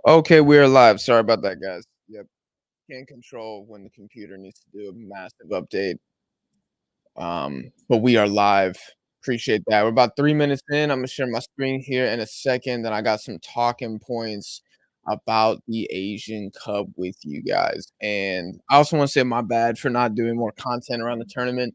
Okay, we're live. Sorry about that, guys. Yep, can't control when the computer needs to do a massive update. But we are live. Appreciate that. We're about 3 minutes in. I'm gonna share my screen here in a second. Then I got some talking points about the Asian Cup with you guys. And I also want to say my bad for not doing more content around the tournament.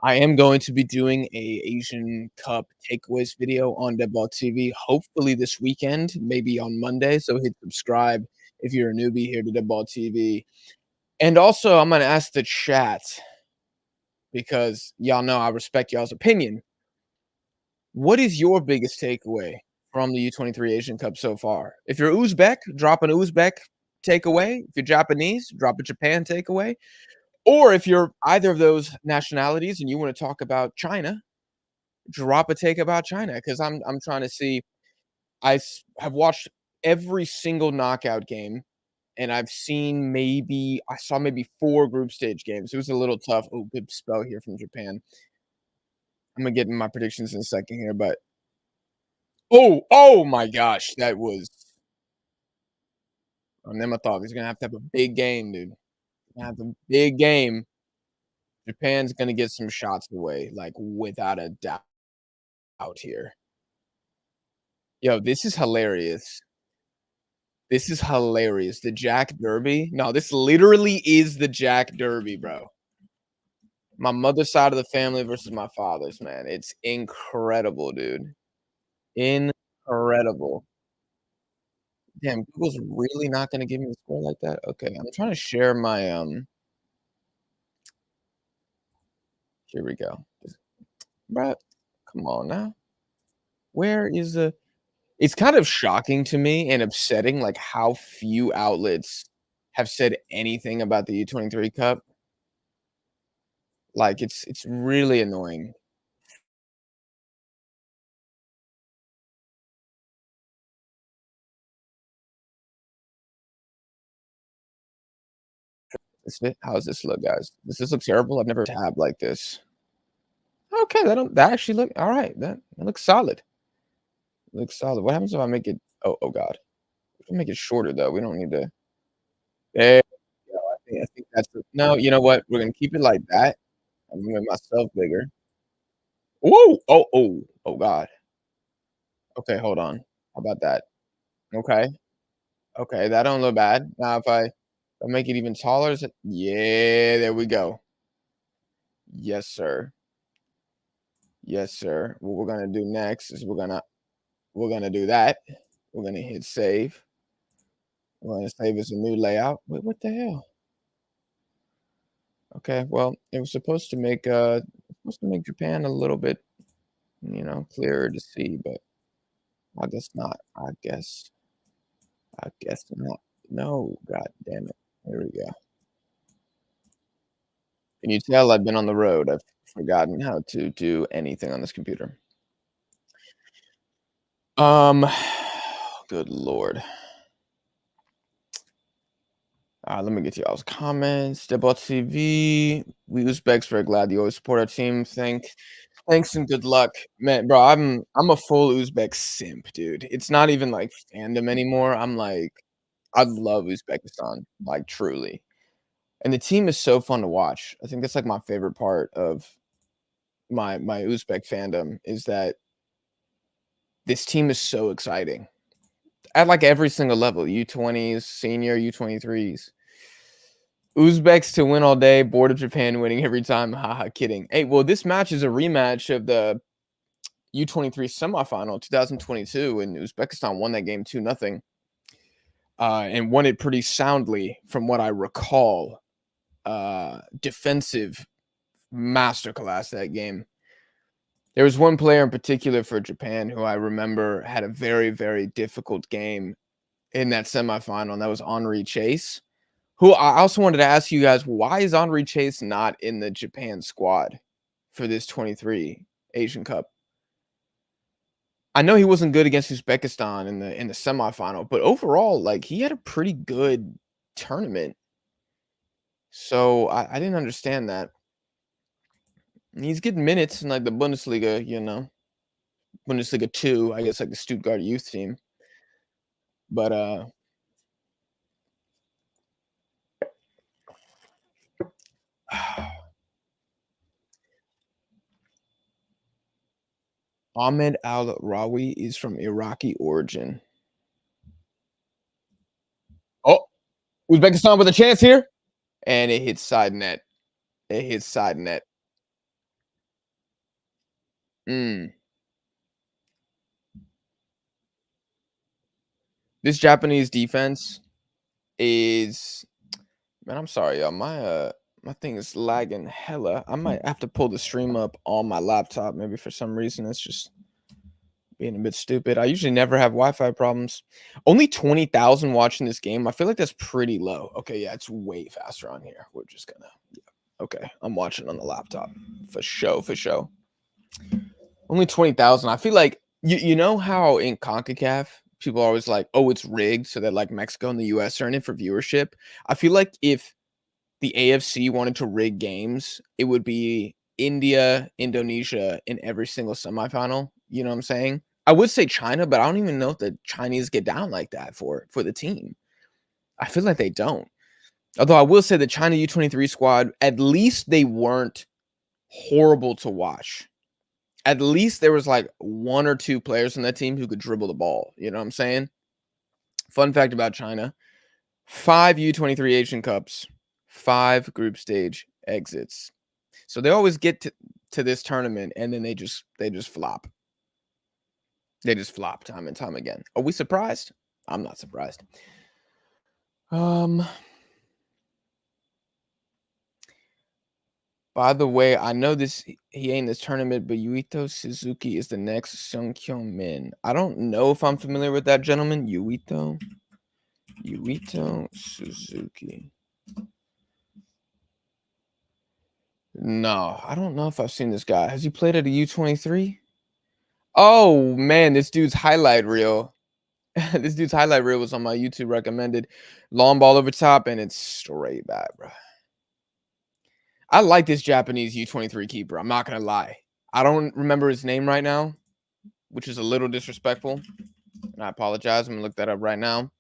I am going to be doing a Asian Cup takeaways video on Deadball TV, hopefully this weekend, maybe on Monday. So hit subscribe if you're a newbie here to Deadball TV. And also, I'm gonna ask the chat because y'all know I respect y'all's opinion. What is your biggest takeaway from the U23 Asian Cup so far? If you're Uzbek, drop an Uzbek takeaway. If you're Japanese, drop a Japan takeaway. Or if you're either of those nationalities and you want to talk about China, drop a take about China because I'm trying to see. Have watched every single knockout game, and I saw maybe 4 group stage games. It was a little tough. Oh, good spell here from Japan. I'm gonna get in my predictions in a second here, but oh my gosh, that was Nemathov. He's gonna have a big game, dude. Gonna have a big game. Japan's gonna get some shots away, like without a doubt here. Yo, this is hilarious. This is hilarious. The Jack Derby. No, this literally is the Jack Derby, bro. My mother's side of the family versus my father's, man. It's incredible, dude. Incredible. Damn, Google's really not gonna give me a score like that? Okay, I'm trying to share my, here we go. Bruh, come on now. Where is the It's kind of shocking to me and upsetting, like, how few outlets have said anything about the U23 Cup. Like, it's really annoying. How does this look, guys? Does this look terrible? I've never tabbed like this. Okay, that actually look alright. That looks solid. Looks solid. What happens if I make it oh god. If I make it shorter though, we don't need to there we go. I think that's the no, you know what? We're gonna keep it like that. I'm gonna make myself bigger. Whoa! Oh god. Okay, hold on. How about that? Okay. Okay, that don't look bad. Now if I make it even taller, is it yeah, there we go. Yes, sir. Yes, sir. What we're gonna do next is we're gonna do that. We're gonna hit save. We're gonna save as a new layout. Wait, what the hell? Okay, well, it was supposed to make Japan a little bit, clearer to see, but I guess not. I guess not. No, god damn it. There we go. Can you tell I've been on the road? I've forgotten how to do anything on this computer. Um, good lord. Let me get to y'all's comments. Debut TV. We Uzbeks very glad you always support our team. Thanks and good luck, man, bro. I'm a full Uzbek simp, dude. It's not even like fandom anymore. I'm like, I love Uzbekistan, like truly. And the team is so fun to watch. I think that's like my favorite part of my Uzbek fandom is that this team is so exciting at like every single level. U20s, senior U23s. Uzbeks to win all day, bored of Japan winning every time. Haha, kidding. Hey, well, this match is a rematch of the U23 semifinal 2022 when Uzbekistan won that game 2-0, and won it pretty soundly from what I recall. Defensive masterclass that game. There was one player in particular for Japan who I remember had a very, very difficult game in that semifinal, and that was Henri Chase. Who I also wanted to ask you guys, why is Henri Chase not in the Japan squad for this 23 Asian Cup? I know he wasn't good against Uzbekistan in the semifinal, but overall, like he had a pretty good tournament. So I didn't understand that. He's getting minutes in like the Bundesliga, Bundesliga 2, I guess like the Stuttgart youth team. But Ahmed Al-Rawi is from Iraqi origin. Oh, Uzbekistan with a chance here, and it hits side net. It hits side net. Mm. This Japanese defense is man, I'm sorry, y'all. My thing is lagging hella. I might have to pull the stream up on my laptop. Maybe for some reason it's just being a bit stupid. I usually never have Wi-Fi problems. Only 20,000 watching this game. I feel like that's pretty low. Okay, yeah, it's way faster on here. We're just gonna yeah. Okay, I'm watching on the laptop. For show, for show. Only 20,000. I feel like you know how in CONCACAF people are always like, "Oh, it's rigged," so that like Mexico and the US are in it for viewership. I feel like if the AFC wanted to rig games, it would be India, Indonesia in every single semifinal. You know what I'm saying? I would say China, but I don't even know if the Chinese get down like that for the team. I feel like they don't. Although I will say the China U23 squad, at least they weren't horrible to watch. At least there was like one or two players on that team who could dribble the ball. You know what I'm saying? Fun fact about China: 5 U23 Asian Cups, 5 group stage exits. So they always get to this tournament and then they just flop. They just flop time and time again. Are we surprised? I'm not surprised. By the way, I know this he ain't this tournament, but Yuito Suzuki is the next Sungkyung Min. I don't know if I'm familiar with that gentleman. Yuito Suzuki. No, I don't know if I've seen this guy. Has he played at a U23? Oh man, this dude's highlight reel. This dude's highlight reel was on my YouTube recommended. Long ball over top, and it's straight back, bro. I like this Japanese U23 keeper. I'm not gonna lie. I don't remember his name right now, which is a little disrespectful. And I apologize. I'm gonna look that up right now.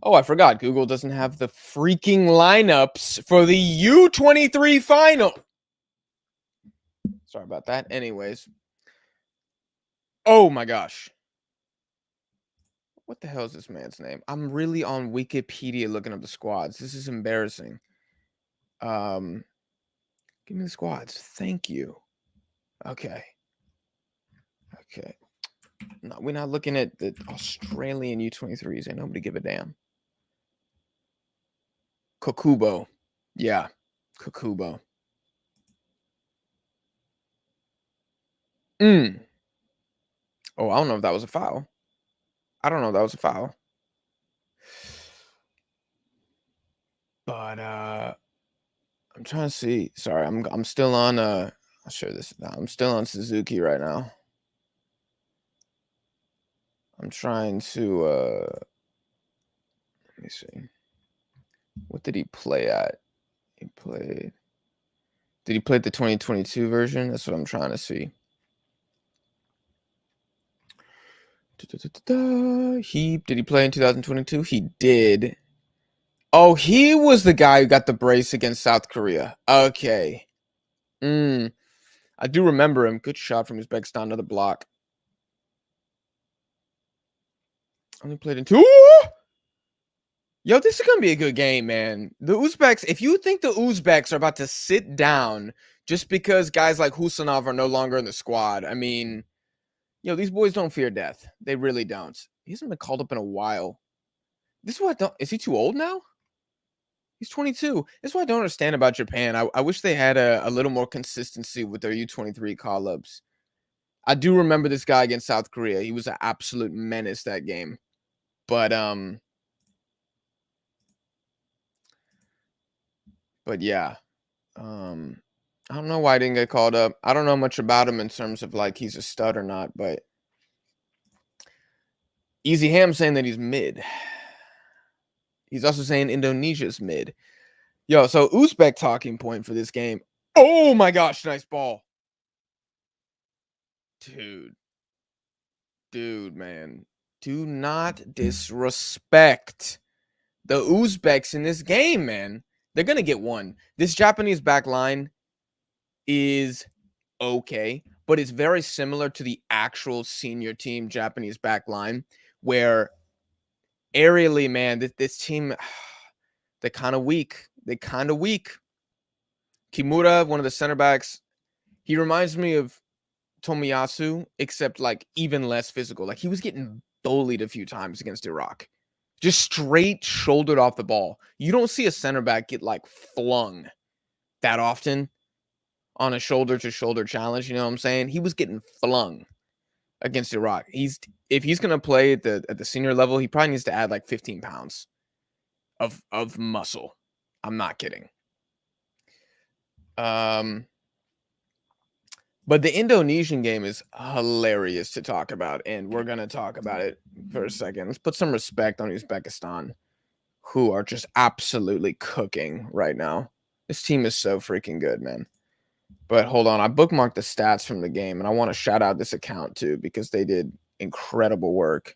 Oh, I forgot. Google doesn't have the freaking lineups for the U23 final. Sorry about that. Anyways. Oh my gosh. What the hell is this man's name? I'm really on Wikipedia looking up the squads. This is embarrassing. Give me the squads. Thank you. Okay. Okay. No, we're not looking at the Australian U23s. Ain't nobody give a damn. Kokubo. Yeah. Kokubo. Oh, I don't know if that was a foul. I don't know if that was a foul. But I'm trying to see. Sorry, I'm still on I'll show this now. I'm still on Suzuki right now. I'm trying to let me see. What did he play at? Did he play the 2022 version? That's what I'm trying to see. Did he play in 2022? He did. Oh, he was the guy who got the brace against South Korea. Okay. I do remember him. Good shot from Uzbekistan, another block. Only played in 2. Yo, this is gonna be a good game, man. The Uzbeks, if you think the Uzbeks are about to sit down just because guys like Husanov are no longer in the squad, I mean, yo, these boys don't fear death. They really don't. He hasn't been called up in a while. This is what I don't. Is he too old now? He's 22. This is what I don't understand about Japan. I wish they had a little more consistency with their U23 call-ups. I do remember this guy against South Korea. He was an absolute menace that game. But yeah. I don't know why I didn't get called up. I don't know much about him in terms of like he's a stud or not, but Easy Ham saying that he's mid. He's also saying Indonesia's mid. Yo, so Uzbek talking point for this game. Oh my gosh, nice ball. Dude, man. Do not disrespect the Uzbeks in this game, man. They're going to get one. This Japanese back line is okay, but it's very similar to the actual senior team Japanese back line, where aerially, man, this team, they're kind of weak. They're kind of weak. Kimura, one of the center backs, he reminds me of Tomiyasu, except like even less physical. Like he was getting bullied a few times against Iraq. Just straight shouldered off the ball. You don't see a center back get like flung that often on a shoulder to shoulder challenge. You know what I'm saying? He was getting flung against Iraq. If he's gonna play at the senior level, he probably needs to add like 15 pounds of muscle. I'm not kidding. But the Indonesian game is hilarious to talk about, and we're gonna talk about it for a second. Let's put some respect on Uzbekistan, who are just absolutely cooking right now. This team is so freaking good, man. But hold on, I bookmarked the stats from the game, and I want to shout out this account too because they did incredible work.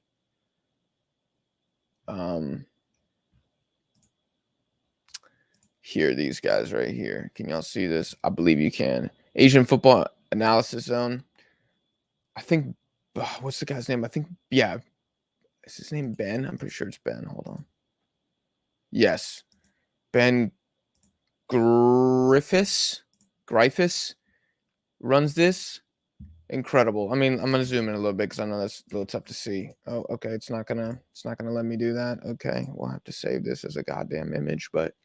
Here, these guys right here. Can y'all see this? I believe you can. Asian Football Analysis Zone. I think, what's the guy's name? I think, yeah. Is his name Ben? I'm pretty sure it's Ben. Hold on. Yes. Ben Griffiths runs this. Incredible. I mean, I'm gonna zoom in a little bit because I know that's a little tough to see. Oh, okay. It's not gonna let me do that. Okay, we'll have to save this as a goddamn image, but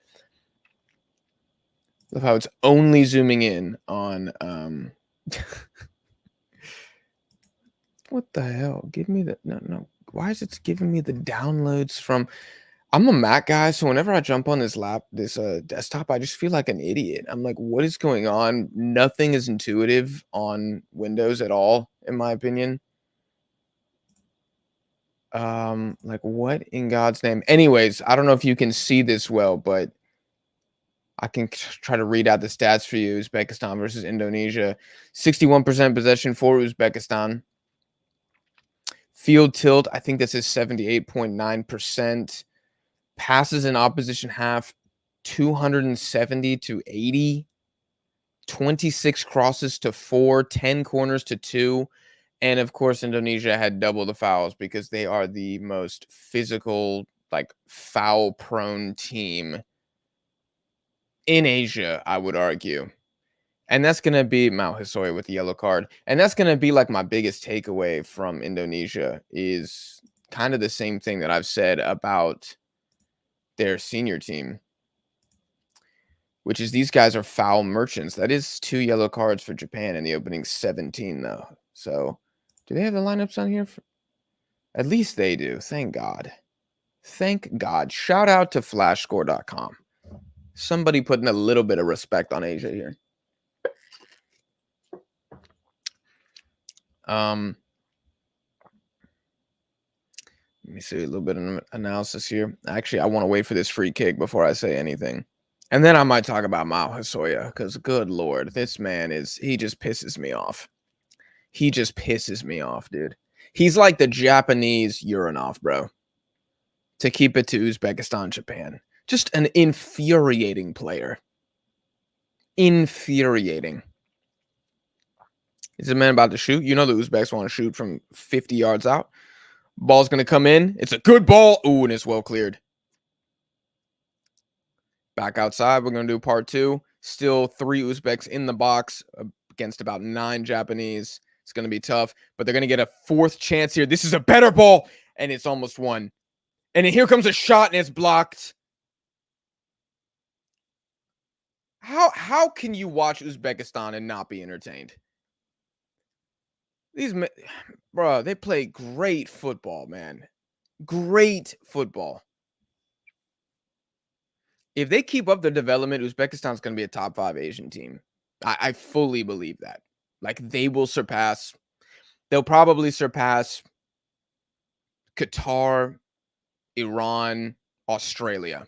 love how it's only zooming in on what the hell? Give me the no. Why is it giving me the downloads from? I'm a Mac guy, so whenever I jump on this desktop, I just feel like an idiot. I'm like, what is going on? Nothing is intuitive on Windows at all, in my opinion. Like what in God's name? Anyways, I don't know if you can see this well, but I can try to read out the stats for you. Uzbekistan versus Indonesia. 61% possession for Uzbekistan. Field tilt, I think this is 78.9%. Passes in opposition half, 270 to 80. 26 crosses to 4, 10 corners to 2. And of course, Indonesia had double the fouls because they are the most physical, like foul-prone team in Asia, I would argue. And that's going to be Mao Hisoy with the yellow card. And that's going to be like my biggest takeaway from Indonesia is kind of the same thing that I've said about their senior team, which is these guys are foul merchants. That is 2 yellow cards for Japan in the opening 17, though. So do they have the lineups on here? At least they do. Thank God. Thank God. Shout out to flashscore.com. Somebody putting a little bit of respect on Asia here. Let me see a little bit of analysis here. Actually, I want to wait for this free kick before I say anything. And then I might talk about Mao Hisoya because, good Lord, this man he just pisses me off. He just pisses me off, dude. He's like the Japanese Uranov, bro. To keep it to Uzbekistan, Japan. Just an infuriating player. Infuriating. Is the man about to shoot? You know the Uzbeks want to shoot from 50 yards out. Ball's going to come in. It's a good ball. Ooh, and it's well cleared. Back outside. We're going to do part 2. Still 3 Uzbeks in the box against about 9 Japanese. It's going to be tough, but they're going to get a 4th chance here. This is a better ball, and it's almost won. And here comes a shot, and it's blocked. How can you watch Uzbekistan and not be entertained? These men, bro, they play great football, man. Great football. If they keep up their development, Uzbekistan's going to be a top 5 Asian team. I fully believe that. Like, they'll probably surpass Qatar, Iran, Australia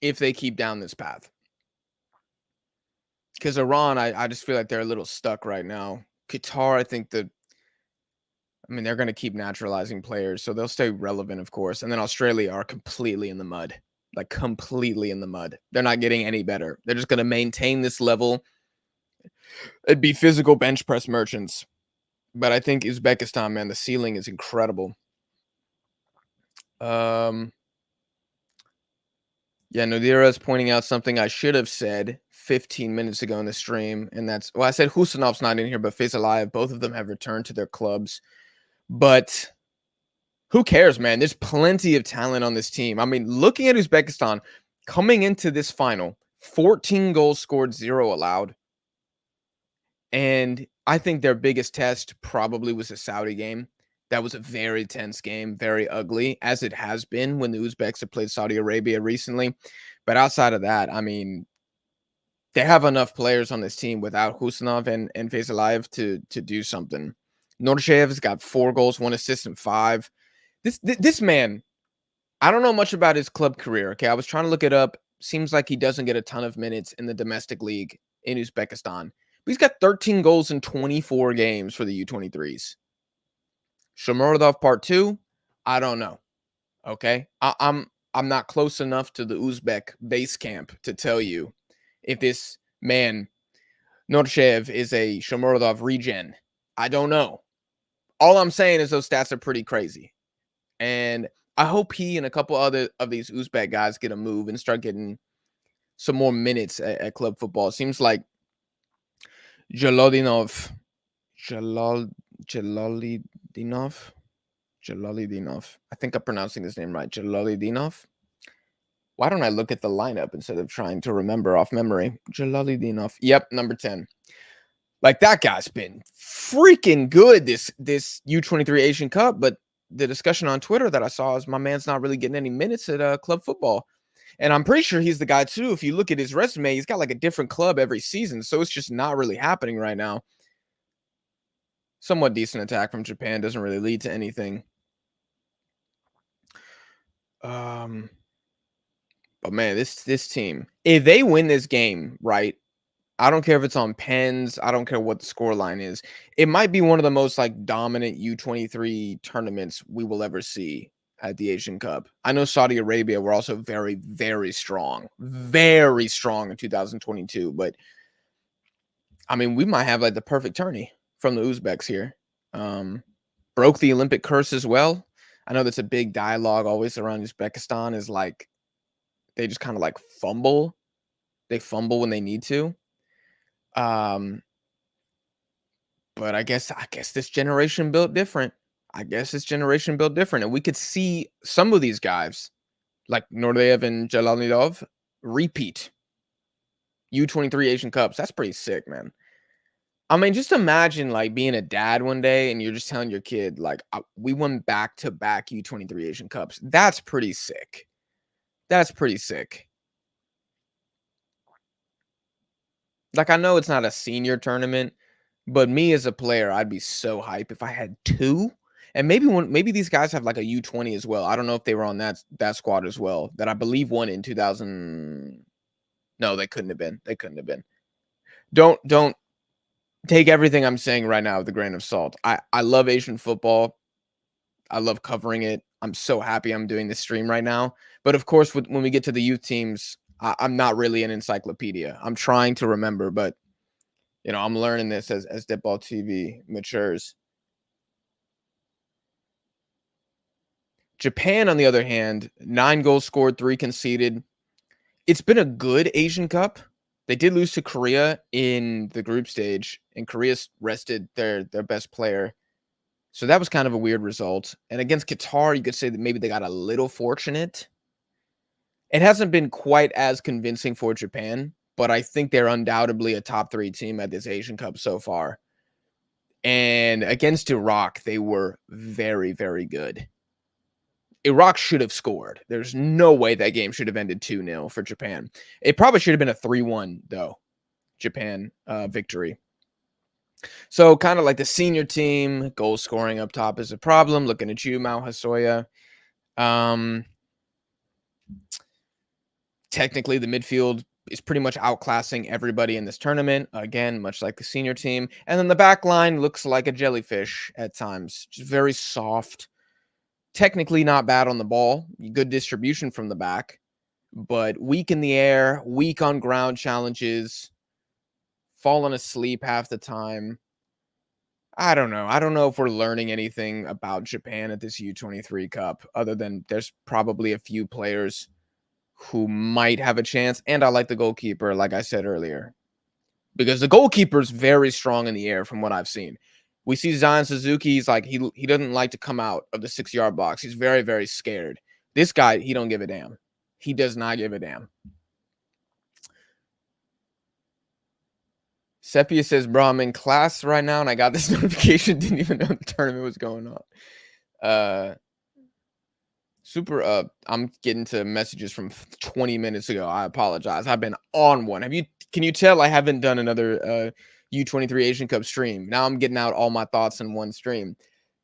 if they keep down this path. Because Iran, I just feel like they're a little stuck right now. Qatar, I think they're going to keep naturalizing players, so they'll stay relevant, of course. And then Australia are completely in the mud. Like, completely in the mud. They're not getting any better. They're just going to maintain this level It'd be physical bench press merchants. But I think Uzbekistan, man, the ceiling is incredible. Um, yeah, Nadira is pointing out something I should have said 15 minutes ago in the stream, and that's well, I said Husanov's not in here, but Fezalayev, both of them have returned to their clubs. But who cares, man? There's plenty of talent on this team. I mean, looking at Uzbekistan coming into this final, 14 goals scored, 0 allowed. And I think their biggest test probably was the Saudi game. That was a very tense game, very ugly, as it has been when the Uzbeks have played Saudi Arabia recently. But outside of that, I mean, they have enough players on this team without Husanov and Fezalayev to do something. Nordshev's got 4 goals, 1 assist, and 5. This man, I don't know much about his club career. Okay, I was trying to look it up. Seems like he doesn't get a ton of minutes in the domestic league in Uzbekistan. But he's got 13 goals in 24 games for the U23s. Shomurodov Part 2, I don't know. Okay, I'm not close enough to the Uzbek base camp to tell you if this man Nordshev is a Shomurodov regen. I don't know. All I'm saying is those stats are pretty crazy. And I hope he and a couple other of these Uzbek guys get a move and start getting some more minutes at club football. It seems like Jalodinov, Jalolidinov. I think I'm pronouncing his name right. Jalolidinov. Why don't I look at the lineup instead of trying to remember off memory? Jalolidinov. Yep, number 10. Like, that guy's been freaking good this U23 Asian Cup, but the discussion on Twitter that I saw is my man's not really getting any minutes at club football. And I'm pretty sure he's the guy too. If you look at his resume, he's got like a different club every season. So it's just not really happening right now. Somewhat decent attack from Japan doesn't really lead to anything. But man, this team, if they win this game, right? I don't care if it's on pens. I don't care what the score line is. It might be one of the most like dominant U23 tournaments we will ever see at the Asian Cup. I know Saudi Arabia were also very, very strong in 2022. But I mean, we might have like the perfect tourney from the Uzbeks here. Broke the Olympic curse as well. I know that's a big dialogue always around Uzbekistan is like they just kind of like fumble. They fumble when they need to. But I guess this generation built different. And we could see some of these guys, like Nordeyev and Jalanidov, repeat U23 Asian Cups. That's pretty sick, man. I mean, just imagine like being a dad one day and you're just telling your kid, like, we won back-to-back U23 Asian Cups. That's pretty sick. Like, I know it's not a senior tournament, but me as a player, I'd be so hype if I had 2. And maybe these guys have like a U20 as well. I don't know if they were on that squad as well. That I believe won in 2000. No, they couldn't have been. Don't take everything I'm saying right now with a grain of salt. I love Asian football. I love covering it. I'm so happy I'm doing this stream right now. But of course, when we get to the youth teams, I'm not really an encyclopedia. I'm trying to remember, but you know, I'm learning this as Deadball TV matures. Japan, on the other hand, 9 goals scored, 3 conceded. It's been a good Asian Cup. They did lose to Korea in the group stage, and Korea's rested their best player. So that was kind of a weird result. And against Qatar, you could say that maybe they got a little fortunate. It hasn't been quite as convincing for Japan, but I think they're undoubtedly a top 3 team at this Asian Cup so far. And against Iraq, they were very, very good. Iraq should have scored. There's no way that game should have ended 2-0 for Japan. It probably should have been a 3-1, though, Japan victory. So kind of like the senior team, goal scoring up top is a problem. Looking at you, Mao Hasoya. Technically, the midfield is pretty much outclassing everybody in this tournament. Again, much like the senior team. And then the back line looks like a jellyfish at times. Just very soft. Technically not bad on the ball. Good distribution from the back. But weak in the air, weak on ground challenges. falling asleep half the time. I don't know. I don't know if we're learning anything about Japan at this U23 Cup other than there's probably a few players who might have a chance, and I like the goalkeeper, like I said earlier, because the goalkeeper's very strong in the air from what I've seen. We see Zion Suzuki, he's like he doesn't like to come out of the 6-yard box. He's very, very scared. This guy, he don't give a damn. He does not give a damn. Sepia says, bro, I'm in class right now and I got this notification. Didn't even know the tournament was going on. I'm getting to messages from 20 minutes ago. I apologize. I've been on one. Can you tell I haven't done another U23 Asian Cup stream? Now I'm getting out all my thoughts in one stream.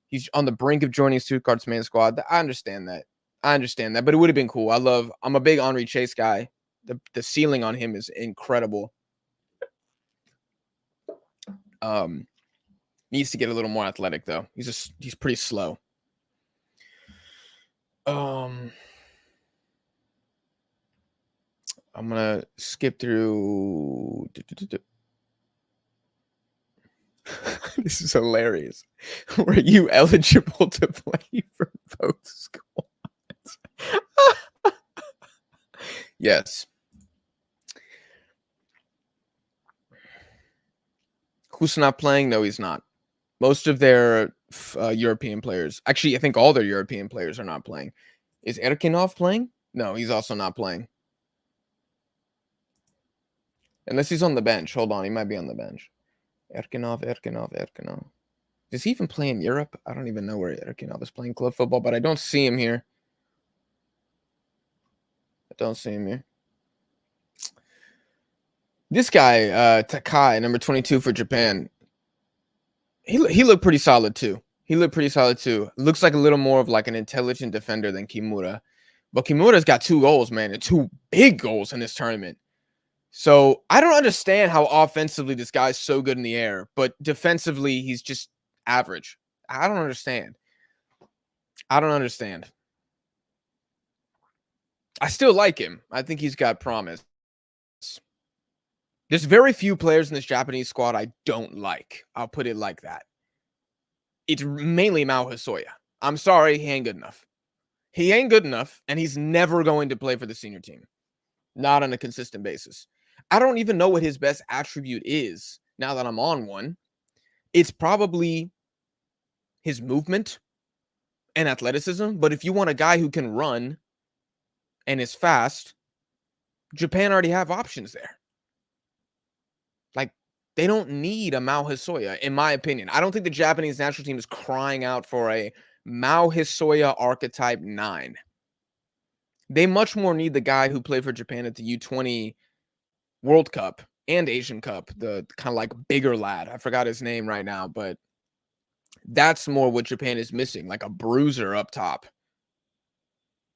He's on the brink of joining Stuttgart's main squad. I understand that. But it would have been cool. I'm a big Henri Chase guy. The ceiling on him is incredible. Needs to get a little more athletic though. He's pretty slow. I'm gonna skip through. This is hilarious. Were you eligible to play for both squads? Yes. Who's not playing? No, he's not. Most of their European players, actually, I think all their European players are not playing. Is Erkinov playing? No, he's also not playing. Unless he's on the bench. Hold on, he might be on the bench. Erkinov. Does he even play in Europe? I don't even know where Erkinov is playing club football, but I don't see him here. This guy, Takai, number 22 for Japan. He looked pretty solid too. Looks like a little more of like an intelligent defender than Kimura. But Kimura's got 2 goals, man, and 2 big goals in this tournament. So I don't understand how offensively this guy's so good in the air, but defensively he's just average. I don't understand. I still like him. I think he's got promise. There's very few players in this Japanese squad I don't like. I'll put it like that. It's mainly Mao Hisoya. I'm sorry, he ain't good enough. And he's never going to play for the senior team. Not on a consistent basis. I don't even know what his best attribute is now that I'm on one. It's probably his movement and athleticism. But if you want a guy who can run and is fast, Japan already have options there. Like, they don't need a Mao Hisoya, in my opinion. I don't think the Japanese national team is crying out for a Mao Hisoya archetype 9. They much more need the guy who played for Japan at the U20 World Cup and Asian Cup, the kind of like bigger lad. I forgot his name right now, but that's more what Japan is missing, like a bruiser up top.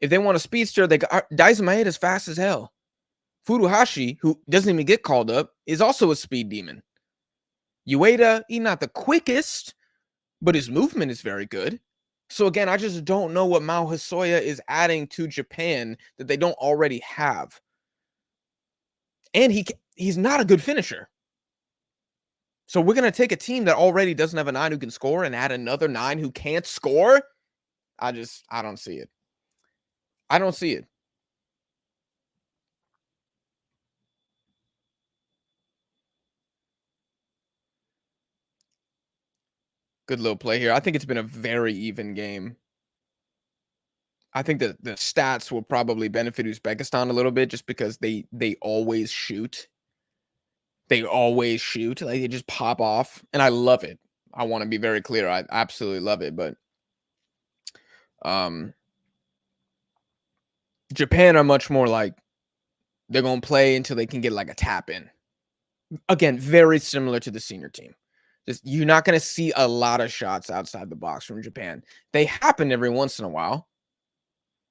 If they want a speedster, they got Daizen Maeda is fast as hell. Furuhashi, who doesn't even get called up, is also a speed demon. Ueda, he's not the quickest, but his movement is very good. So again, I just don't know what Mao Hisoya is adding to Japan that they don't already have. And he's not a good finisher. So we're going to take a team that already doesn't have a 9 who can score and add another 9 who can't score? I don't see it. Good little play here. I think it's been a very even game. I think that the stats will probably benefit Uzbekistan a little bit just because they always shoot. Like, they just pop off, and I love it. I want to be very clear. I absolutely love it, but Japan are much more like they're going to play until they can get like a tap in. Again, very similar to the senior team. Just, you're not going to see a lot of shots outside the box from Japan. They happen every once in a while.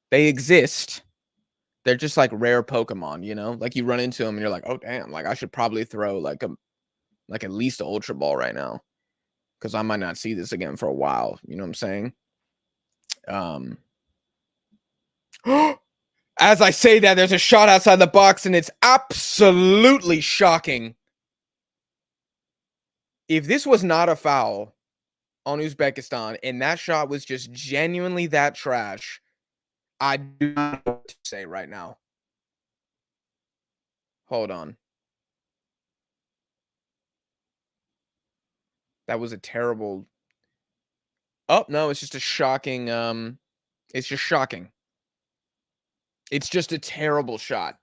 They exist. They're just like rare Pokemon, you know? Like you run into them and you're like, oh, damn, like I should probably throw like at least an Ultra Ball right now because I might not see this again for a while. You know what I'm saying? As I say that, there's a shot outside the box and it's absolutely shocking. If this was not a foul on Uzbekistan and that shot was just genuinely that trash, I do not know what to say right now. Hold on. That was a terrible. Oh, no, it's just a shocking, it's just shocking. It's just a terrible shot,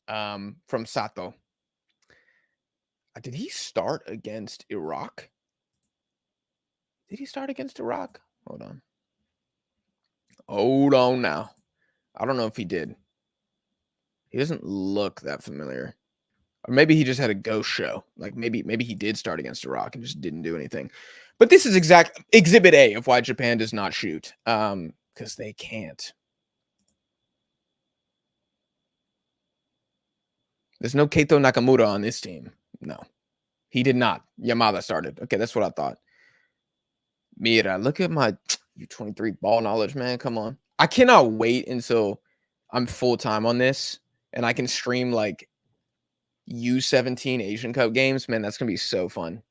from Sato. Did he start against Iraq? Did he start against Iraq? Hold on. Hold on now. I don't know if he did. He doesn't look that familiar. Or maybe he just had a ghost show. Like maybe he did start against Iraq and just didn't do anything. But this is exhibit A of why Japan does not shoot. Because they can't. There's no Keito Nakamura on this team. No. He did not. Yamada started. Okay, that's what I thought. Mira, look at my U23 ball knowledge, man. Come on. I cannot wait until I'm full-time on this and I can stream like U17 Asian Cup games. Man, that's going to be so fun.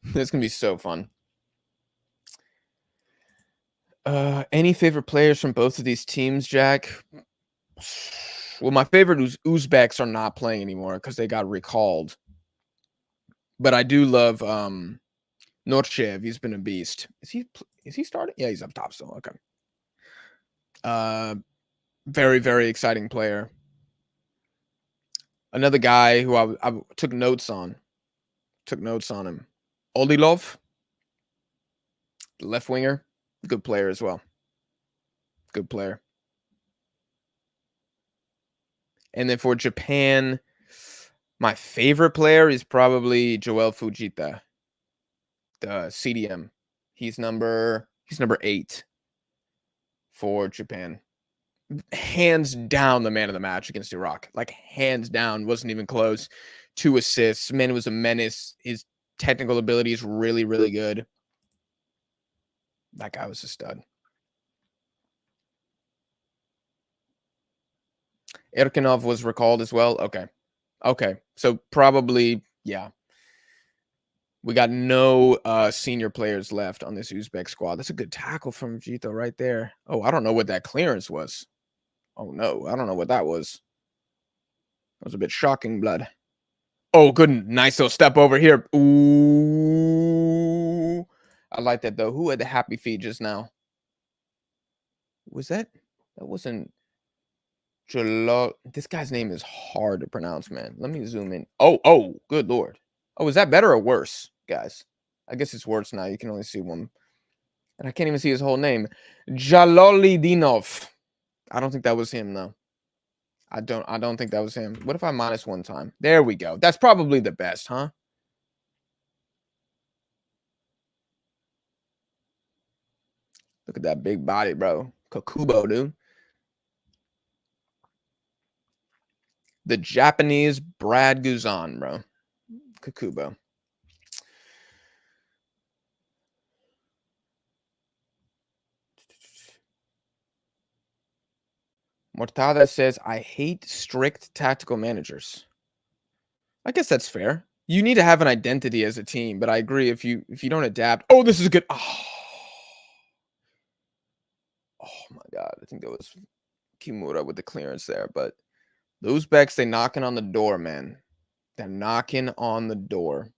That's going to be so fun. Any favorite players from both of these teams, Jack? Well, my favorite Uzbeks are not playing anymore because they got recalled. But I do love Norchev. He's been a beast. Is he starting? Yeah, he's up top still. Okay. Very, very exciting player. Another guy who I took notes on. Took notes on him. Olilov, the left winger, good player as well. Good player. And then for Japan, my favorite player is probably Joel Fujita, the CDM. He's number 8 for Japan. Hands down the man of the match against Iraq. Like hands down, wasn't even close. 2 assists. Man was a menace. His technical ability is really, really good. That guy was a stud. Erkinov was recalled as well. Okay. Okay. So probably, yeah. We got no senior players left on this Uzbek squad. That's a good tackle from Jito right there. Oh, I don't know what that clearance was. Oh, no. I don't know what that was. That was a bit shocking, blood. Oh, good. Nice little step over here. Ooh. I like that, though. Who had the happy feet just now? Was that? That wasn't... This guy's name is hard to pronounce, man. Let me zoom in. Oh, good Lord. Oh, is that better or worse, guys? I guess it's worse now. You can only see one. And I can't even see his whole name. Jalolidinov. I don't think that was him, though. I don't think that was him. What if I minus 1 time? There we go. That's probably the best, huh? Look at that big body, bro. Kakubo, dude. The Japanese Brad Guzan, bro. Kakubo. Mortada says, I hate strict tactical managers. I guess that's fair. You need to have an identity as a team, but I agree if you don't adapt. Oh, this is good. Oh my God. I think that was Kimura with the clearance there, but those Uzbeks, they knocking on the door, man. They're knocking on the door.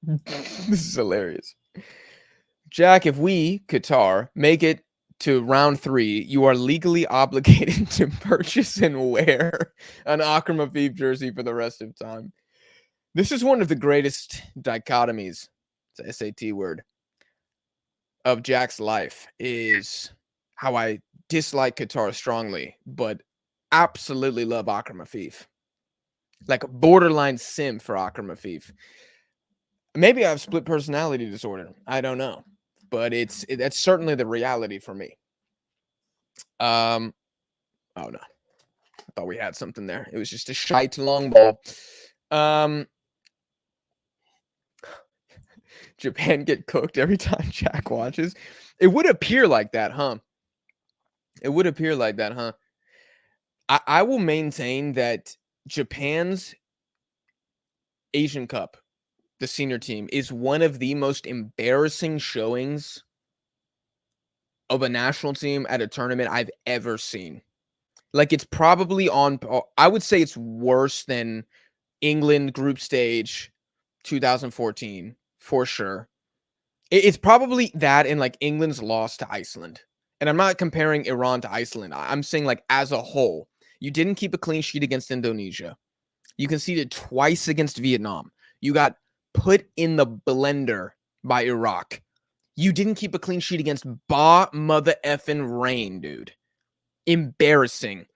This is hilarious. Jack, if we, Qatar, make it to round 3, you are legally obligated to purchase and wear an Akram Afif jersey for the rest of time. This is one of the greatest dichotomies, it's a SAT word, of Jack's life, is how I dislike Qatar strongly, but absolutely love Akram Afif. Like a borderline sim for Akram Afif. Maybe I have split personality disorder. I don't know. But that's certainly the reality for me. Oh no. I thought we had something there. It was just a shite long ball. Japan get cooked every time Jack watches. It would appear like that, huh? It would appear like that, huh? I will maintain that Japan's Asian Cup, the senior team, is one of the most embarrassing showings of a national team at a tournament I've ever seen. Like, it's probably on I would say it's worse than England group stage 2014 for sure. It's probably that and like England's loss to Iceland. And I'm not comparing Iran to Iceland. I'm saying like as a whole, you didn't keep a clean sheet against Indonesia. You conceded twice against Vietnam. You got put in the blender by Iraq. You didn't keep a clean sheet against mother effing rain, dude. Embarrassing.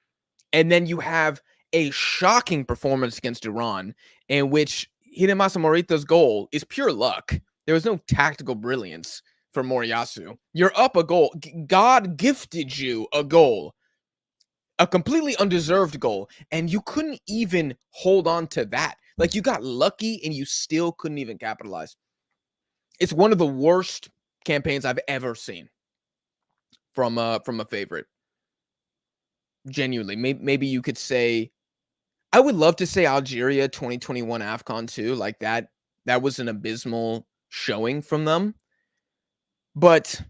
And then you have a shocking performance against Iran, in which Hiromasa Morita's goal is pure luck. There was no tactical brilliance for Moriyasu. You're up a goal. God gifted you a goal, a completely undeserved goal, and you couldn't even hold on to that. Like, you got lucky and you still couldn't even capitalize. It's one of the worst campaigns I've ever seen from a favorite. Genuinely, maybe you could say, I would love to say Algeria 2021 AFCON too. Like that was an abysmal showing from them. But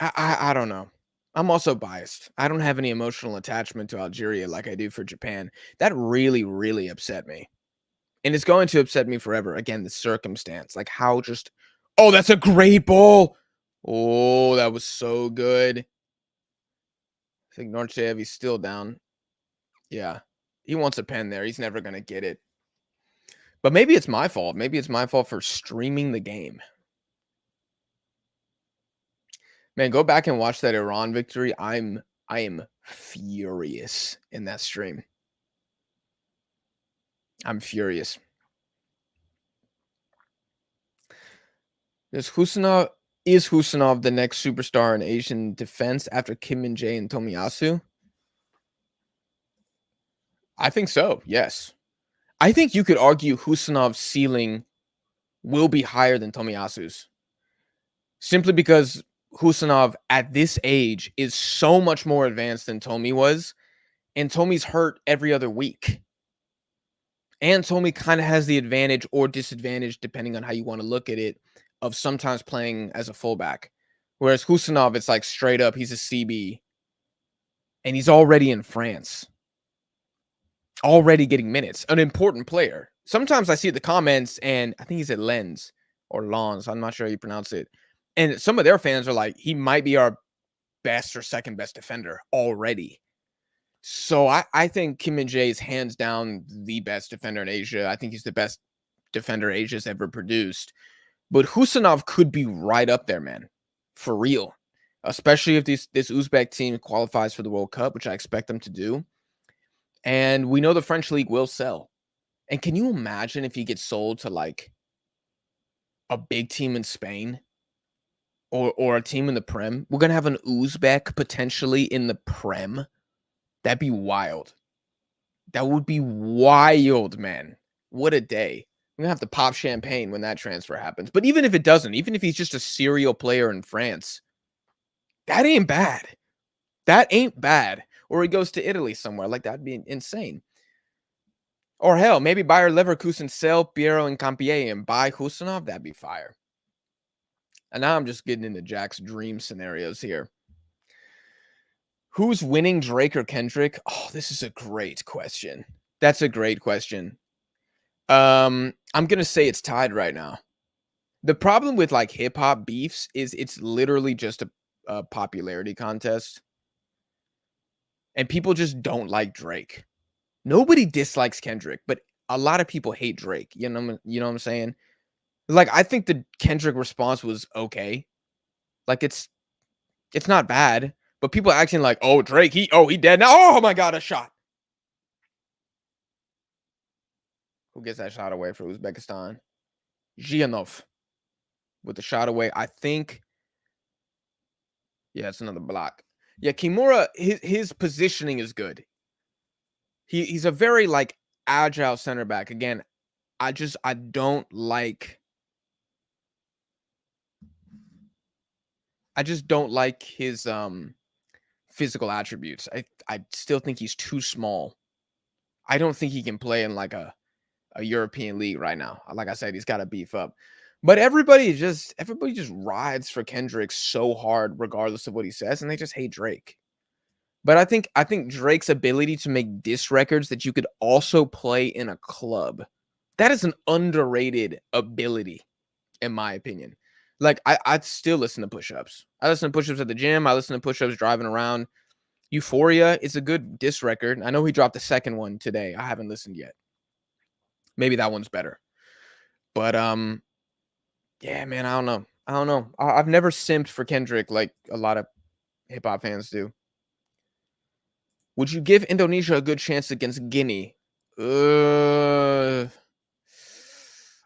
I don't know. I'm also biased. I don't have any emotional attachment to Algeria like I do for Japan. That really, really upset me. And it's going to upset me forever. Again, the circumstance. Like how just, oh, that's a great ball. Oh, that was so good. I think Norchev, he's still down. Yeah. He wants a pen there. He's never going to get it. But maybe it's my fault. Maybe it's my fault for streaming the game. Man, go back and watch that Iran victory. I am furious in that stream. I'm furious. Is Husanov the next superstar in Asian defense after Kim Min-jae and Tomiyasu? I think so, yes. I think you could argue Husanov's ceiling will be higher than Tomiyasu's. Simply because Husanov at this age is so much more advanced than Tomi was, and Tomi's hurt every other week. And Tomi kind of has the advantage or disadvantage, depending on how you want to look at it, of sometimes playing as a fullback. Whereas Husanov, it's like straight up, he's a CB. And he's already in France. Already getting minutes. An important player. Sometimes I see the comments, and I think he's at Lens or Lons. I'm not sure how you pronounce it. And some of their fans are like, he might be our best or second best defender already. So I think Kim Min-jae is hands down the best defender in Asia. I think he's the best defender Asia's ever produced. But Husanov could be right up there, man. For real. Especially if this Uzbek team qualifies for the World Cup, which I expect them to do. And we know the French league will sell. And can you imagine if he gets sold to like a big team in Spain or a team in the Prem? We're going to have an Uzbek potentially in the Prem. That'd be wild. That would be wild, man. What a day. We're going to have to pop champagne when that transfer happens. But even if it doesn't, even if he's just a serial player in France, that ain't bad. That ain't bad. Or he goes to Italy somewhere. Like, that'd be insane. Or hell, maybe Bayer Leverkusen sell Piero and Campier and buy Husanov. That'd be fire. And now I'm just getting into Jack's dream scenarios here. Who's winning, Drake or Kendrick? Oh, this is a great question. That's a great question. I'm gonna say it's tied right now. The problem with like hip hop beefs is it's literally just a popularity contest, and people just don't like Drake. Nobody dislikes Kendrick, but a lot of people hate Drake. You know what I'm saying? Like, I think the Kendrick response was okay. Like, it's not bad, but people acting like, oh, Drake, he dead now. Oh my god, a shot. Who gets that shot away for Uzbekistan? Zhianov with the shot away. I think. Yeah, it's another block. Yeah, Kimura, his positioning is good. He's a very like agile center back. Again, I don't like. I just don't like his physical attributes. I still think he's too small. I don't think he can play in like a European league right now. Like I said, he's got to beef up. But everybody just rides for Kendrick so hard, regardless of what he says, and they just hate Drake. But I think Drake's ability to make diss records that you could also play in a club, that is an underrated ability, in my opinion. Like I'd still listen to push-ups. I listen to push-ups at the gym. I listen to push-ups driving around. Euphoria is a good diss record. I know he dropped the second one today. I haven't listened yet. Maybe that one's better. But yeah, man, I don't know. I don't know. I've never simped for Kendrick like a lot of hip hop fans do. Would you give Indonesia a good chance against Guinea? I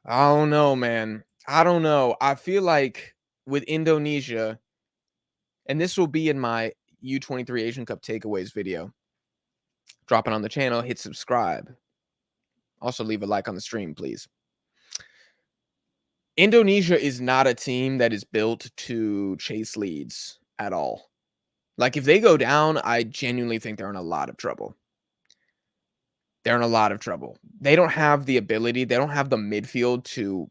don't know, man. I don't know. I feel like with Indonesia, and this will be in my U23 Asian Cup takeaways video. Drop it on the channel, hit subscribe. Also leave a like on the stream, please. Indonesia is not a team that is built to chase leads at all. Like if they go down, I genuinely think they're in a lot of trouble. They're in a lot of trouble. They don't have the ability, they don't have the midfield to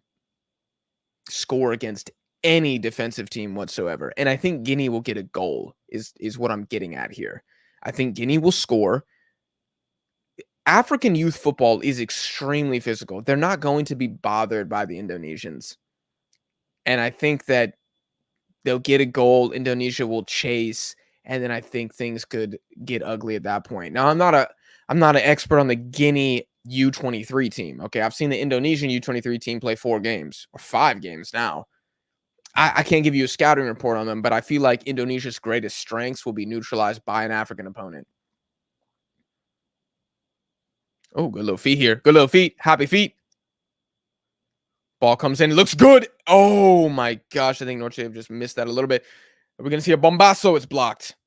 score against any defensive team whatsoever. And I think Guinea will get a goal is what I'm getting at here. I think Guinea will score. African youth football is extremely physical. They're not going to be bothered by the Indonesians. And I think that they'll get a goal, Indonesia will chase, and then I think things could get ugly at that point. Now, I'm not an expert on the Guinea U23 team. Okay, I've seen the Indonesian U23 team play 4 games or 5 games now. I can't give you a scouting report on them, but I feel like Indonesia's greatest strengths will be neutralized by an African opponent. Oh, good little feet here. Good little feet. Happy feet. Ball comes in. It looks good. Oh, my gosh. I think Norte just missed that a little bit. Are we going to see a bombasso? It's blocked.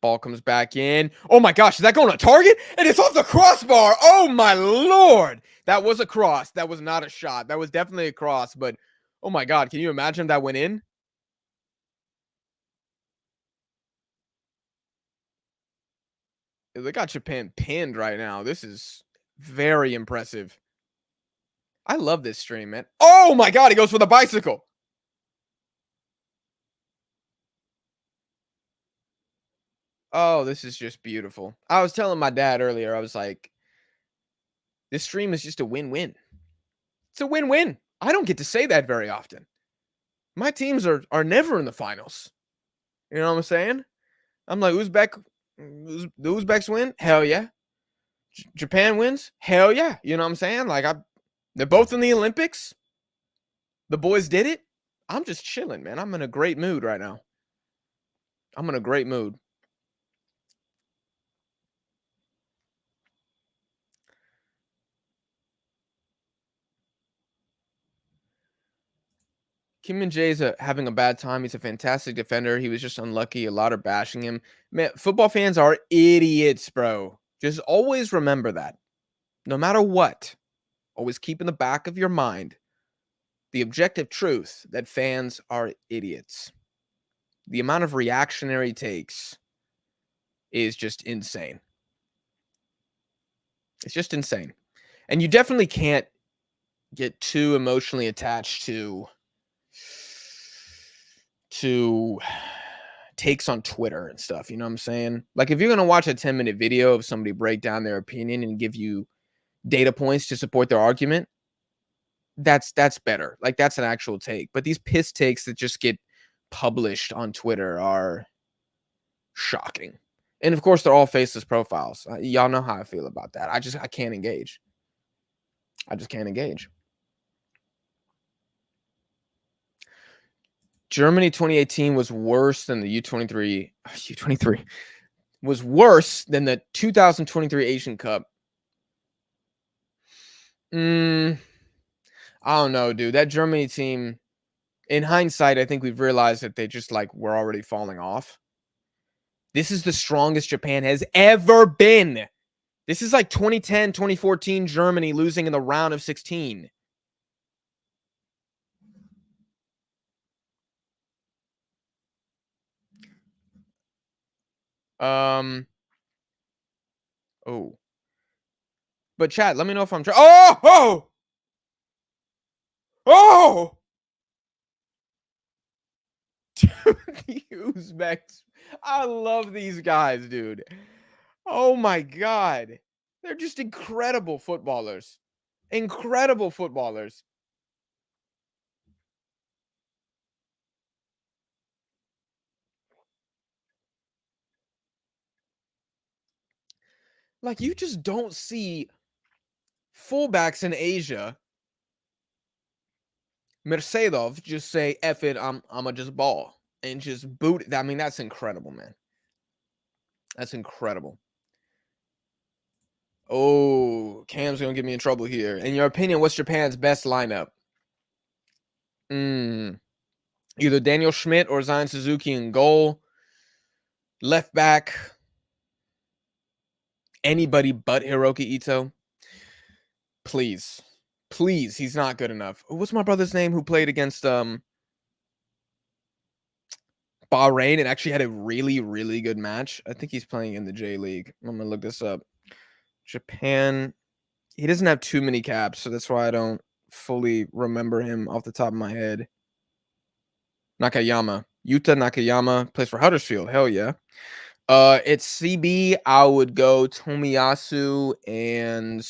Ball comes back in. Oh, my gosh. Is that going to target? And it's off the crossbar. Oh, my Lord. That was a cross. That was not a shot. That was definitely a cross. But, oh, my God. Can you imagine if that went in? They got Japan pinned right now. This is very impressive. I love this stream, man. Oh my God, he goes for the bicycle. Oh, this is just beautiful. I was telling my dad earlier, I was like, this stream is just a win-win. It's a win-win. I don't get to say that very often. My teams are never in the finals. You know what I'm saying? I'm like, the Uzbeks win? Hell yeah. Japan wins? Hell yeah. You know what I'm saying? Like, they're both in the Olympics. The boys did it. I'm just chilling, man. I'm in a great mood right now. I'm in a great mood. Kim Min Jae's having a bad time. He's a fantastic defender. He was just unlucky. A lot are bashing him. Man, football fans are idiots, bro. Just always remember that. No matter what, always keep in the back of your mind the objective truth that fans are idiots. The amount of reactionary takes is just insane. It's just insane. And you definitely can't get too emotionally attached to takes on Twitter and stuff, you know what I'm saying? Like if you're going to watch a 10-minute video of somebody break down their opinion and give you data points to support their argument, that's better. Like that's an actual take. But these piss takes that just get published on Twitter are shocking. And of course, they're all faceless profiles. Y'all know how I feel about that. I can't engage. I just can't engage. Germany 2018 was worse than the U23. U23 was worse than the 2023 Asian Cup. I don't know, dude. That Germany team, in hindsight, I think we've realized that they just like were already falling off. This is the strongest Japan has ever been. This is like 2010, 2014 Germany losing in the round of 16. Um. Oh. But chat, let me know if I'm oh! Oh! Oh! The Uzbeks. I love these guys, dude. Oh my god. They're just incredible footballers. Incredible footballers. Like, you just don't see fullbacks in Asia, Mercedov, just say, "F it, Imma just ball," and just boot it. I mean, that's incredible, man. That's incredible. Oh, Cam's gonna get me in trouble here. In your opinion, what's Japan's best lineup? Mm, either Daniel Schmidt or Zion Suzuki in goal. Left back, anybody but Hiroki Ito. Please. Please, he's not good enough. What's my brother's name who played against Bahrain and actually had a really, really good match? I think he's playing in the J League. I'm gonna look this up. Japan. He doesn't have too many caps, so that's why I don't fully remember him off the top of my head. Nakayama. Yuta Nakayama plays for Huddersfield. Hell yeah. It's CB. I would go Tomiyasu and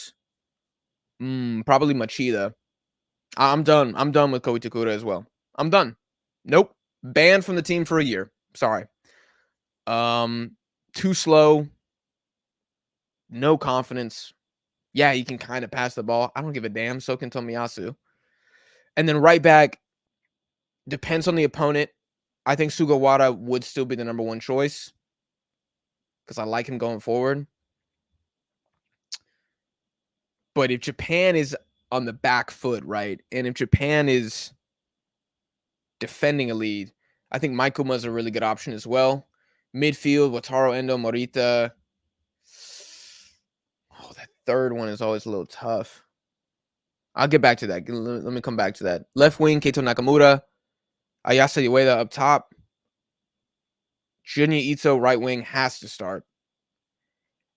probably Machida. I'm done. I'm done with Ko Itakura as well. I'm done. Nope. Banned from the team for a year. Sorry. Too slow. No confidence. Yeah, he can kind of pass the ball. I don't give a damn. So can Tomiyasu. And then right back, depends on the opponent. I think Sugawara would still be the number one choice because I like him going forward. But if Japan is on the back foot, right, and if Japan is defending a lead, I think Maikuma is a really good option as well. Midfield, Wataru Endo, Morita. Oh, that third one is always a little tough. I'll get back to that. Let me come back to that. Left wing, Keito Nakamura. Ayasa Ueda up top. Junya Ito, right wing, has to start.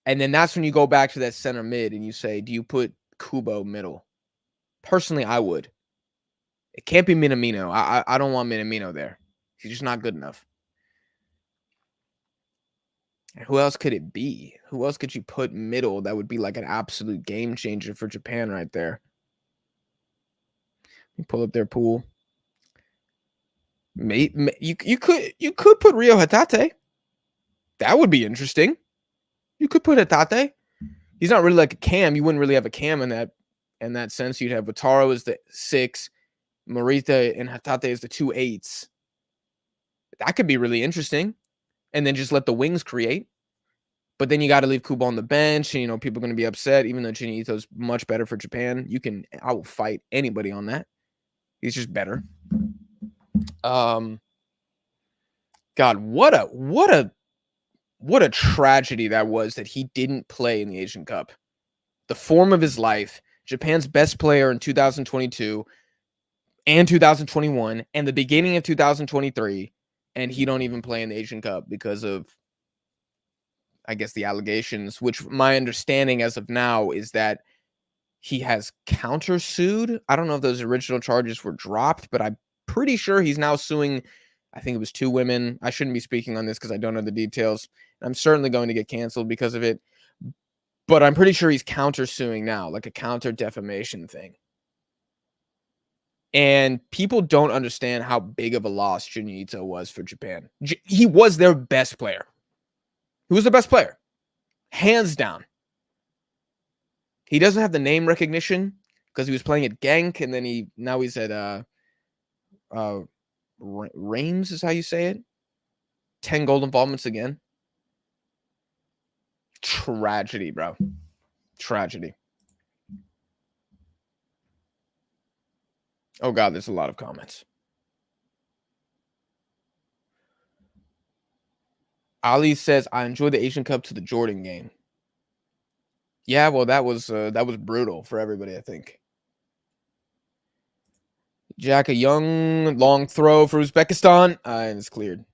And then that's when you go back to that center mid and you say, do you put Kubo middle? Personally, I would. It can't be Minamino. I don't want Minamino there. He's just not good enough. And who else could it be? Who else could you put middle that would be like an absolute game changer for Japan right there? Let me pull up their pool. You could put Rio Hatate. That would be interesting. You could put Hatate. He's not really like a cam. You wouldn't really have a cam in that sense. You'd have Wataru as the 6, Morita and Hatate as the 2 8s. That could be really interesting. And then just let the wings create. But then you got to leave Kubo on the bench, and people are going to be upset, even though Junya Ito's much better for Japan. I will fight anybody on that. He's just better. God, what a tragedy that was that he didn't play in the Asian Cup. The form of his life, Japan's best player in 2022 and 2021 and the beginning of 2023, and he don't even play in the Asian Cup because of, I guess, the allegations, which my understanding as of now is that he has countersued. I don't know if those original charges were dropped, but I'm pretty sure he's now suing. I think it was 2 women. I shouldn't be speaking on this because I don't know the details. I'm certainly going to get canceled because of it. But I'm pretty sure he's countersuing now, like a counter defamation thing. And people don't understand how big of a loss Junya Ito was for Japan. He was their best player. He was the best player, hands down. He doesn't have the name recognition because he was playing at Genk, and then now he's at Reims is how you say it. 10 goal involvements again. Tragedy, bro. Tragedy. Oh God, there's a lot of comments. Ali says, I enjoyed the Asian Cup to the Jordan game. Yeah, well, that was brutal for everybody, I think. Jack, a young long throw for Uzbekistan, and it's cleared.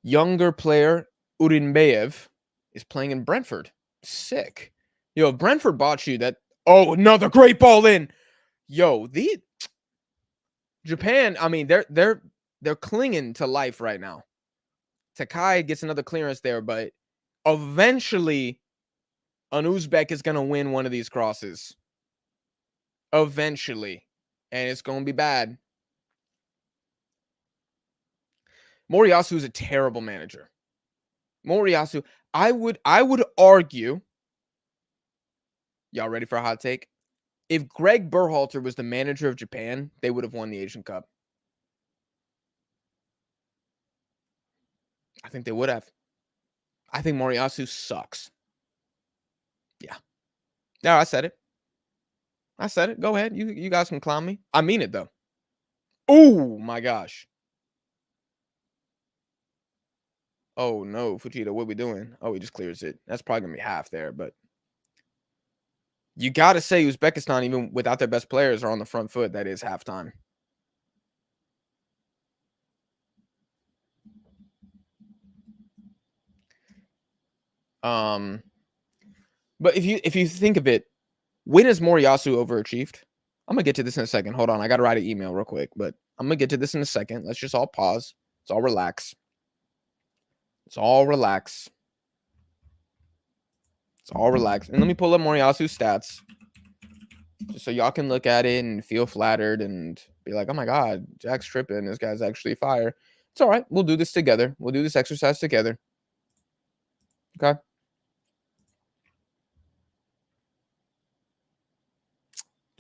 Younger player Urinbeyev is playing in Brentford. Sick. Yo, if Brentford bought you that. Oh, another great ball in. Yo, the Japan, I mean, they're clinging to life right now. Takai gets another clearance there, but eventually an Uzbek is gonna win one of these crosses. Eventually. And it's gonna be bad. Moriyasu is a terrible manager. Moriyasu, I would argue. Y'all ready for a hot take? If Greg Berhalter was the manager of Japan, they would have won the Asian Cup. I think they would have. I think Moriyasu sucks. Yeah. No, I said it. I said it. Go ahead. You guys can clown me. I mean it though. Oh my gosh. Oh no, Fujita, what are we doing? Oh, he just clears it. That's probably gonna be half there, but you gotta say Uzbekistan, even without their best players, are on the front foot. That is halftime. But if you think of it, when has Moriyasu overachieved? I'm gonna get to this in a second. Hold on, I gotta write an email real quick, but I'm gonna get to this in a second. Let's just all pause. Let's all relax. Let's all relax. Let's all relax. And let me pull up Moriyasu's stats. Just so y'all can look at it and feel flattered and be like, oh my God, Jack's tripping. This guy's actually fire. It's all right. We'll do this together. We'll do this exercise together. Okay.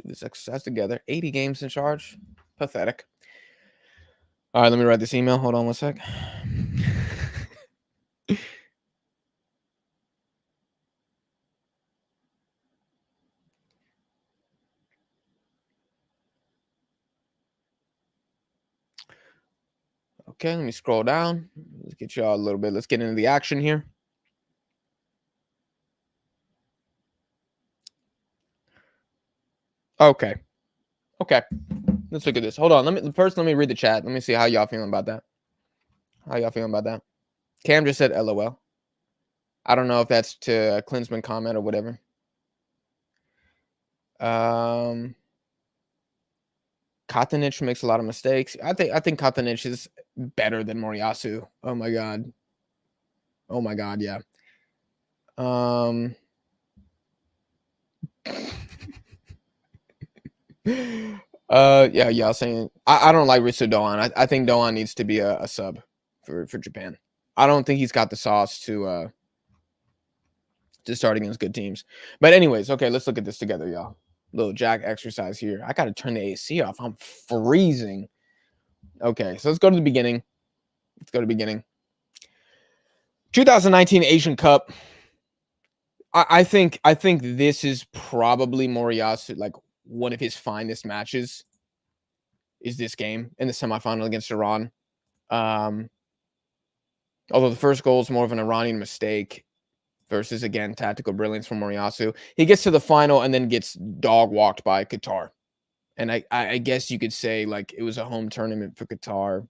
Do this exercise together. 80 games in charge. Pathetic. All right, let me write this email. Hold on one sec. Okay, let me scroll down. Let's get y'all a little bit. Let's get into the action here. Okay. Okay. Let's look at this. Hold on. Let me read the chat. Let me see how y'all feeling about that. How y'all feeling about that? Cam just said LOL. I don't know if that's to a Klinsman comment or whatever. Katanich makes a lot of mistakes. I think Katanich is better than Moriyasu. Oh my God. Oh my God, yeah. Yeah, y'all saying I don't like Ritsu Doan. I think Doan needs to be a sub for Japan. I don't think he's got the sauce to start against good teams. But anyways, okay, let's look at this together, y'all. Little Jack exercise here. I gotta turn the AC off. I'm freezing. Okay, so let's go to the beginning. 2019 Asian Cup. I think this is probably Moriyasu, like one of his finest matches. Is this game in the semifinal against Iran? Although the first goal is more of an Iranian mistake versus, again, tactical brilliance from Moriyasu. He gets to the final and then gets dog walked by Qatar. And I guess you could say, like, it was a home tournament for Qatar.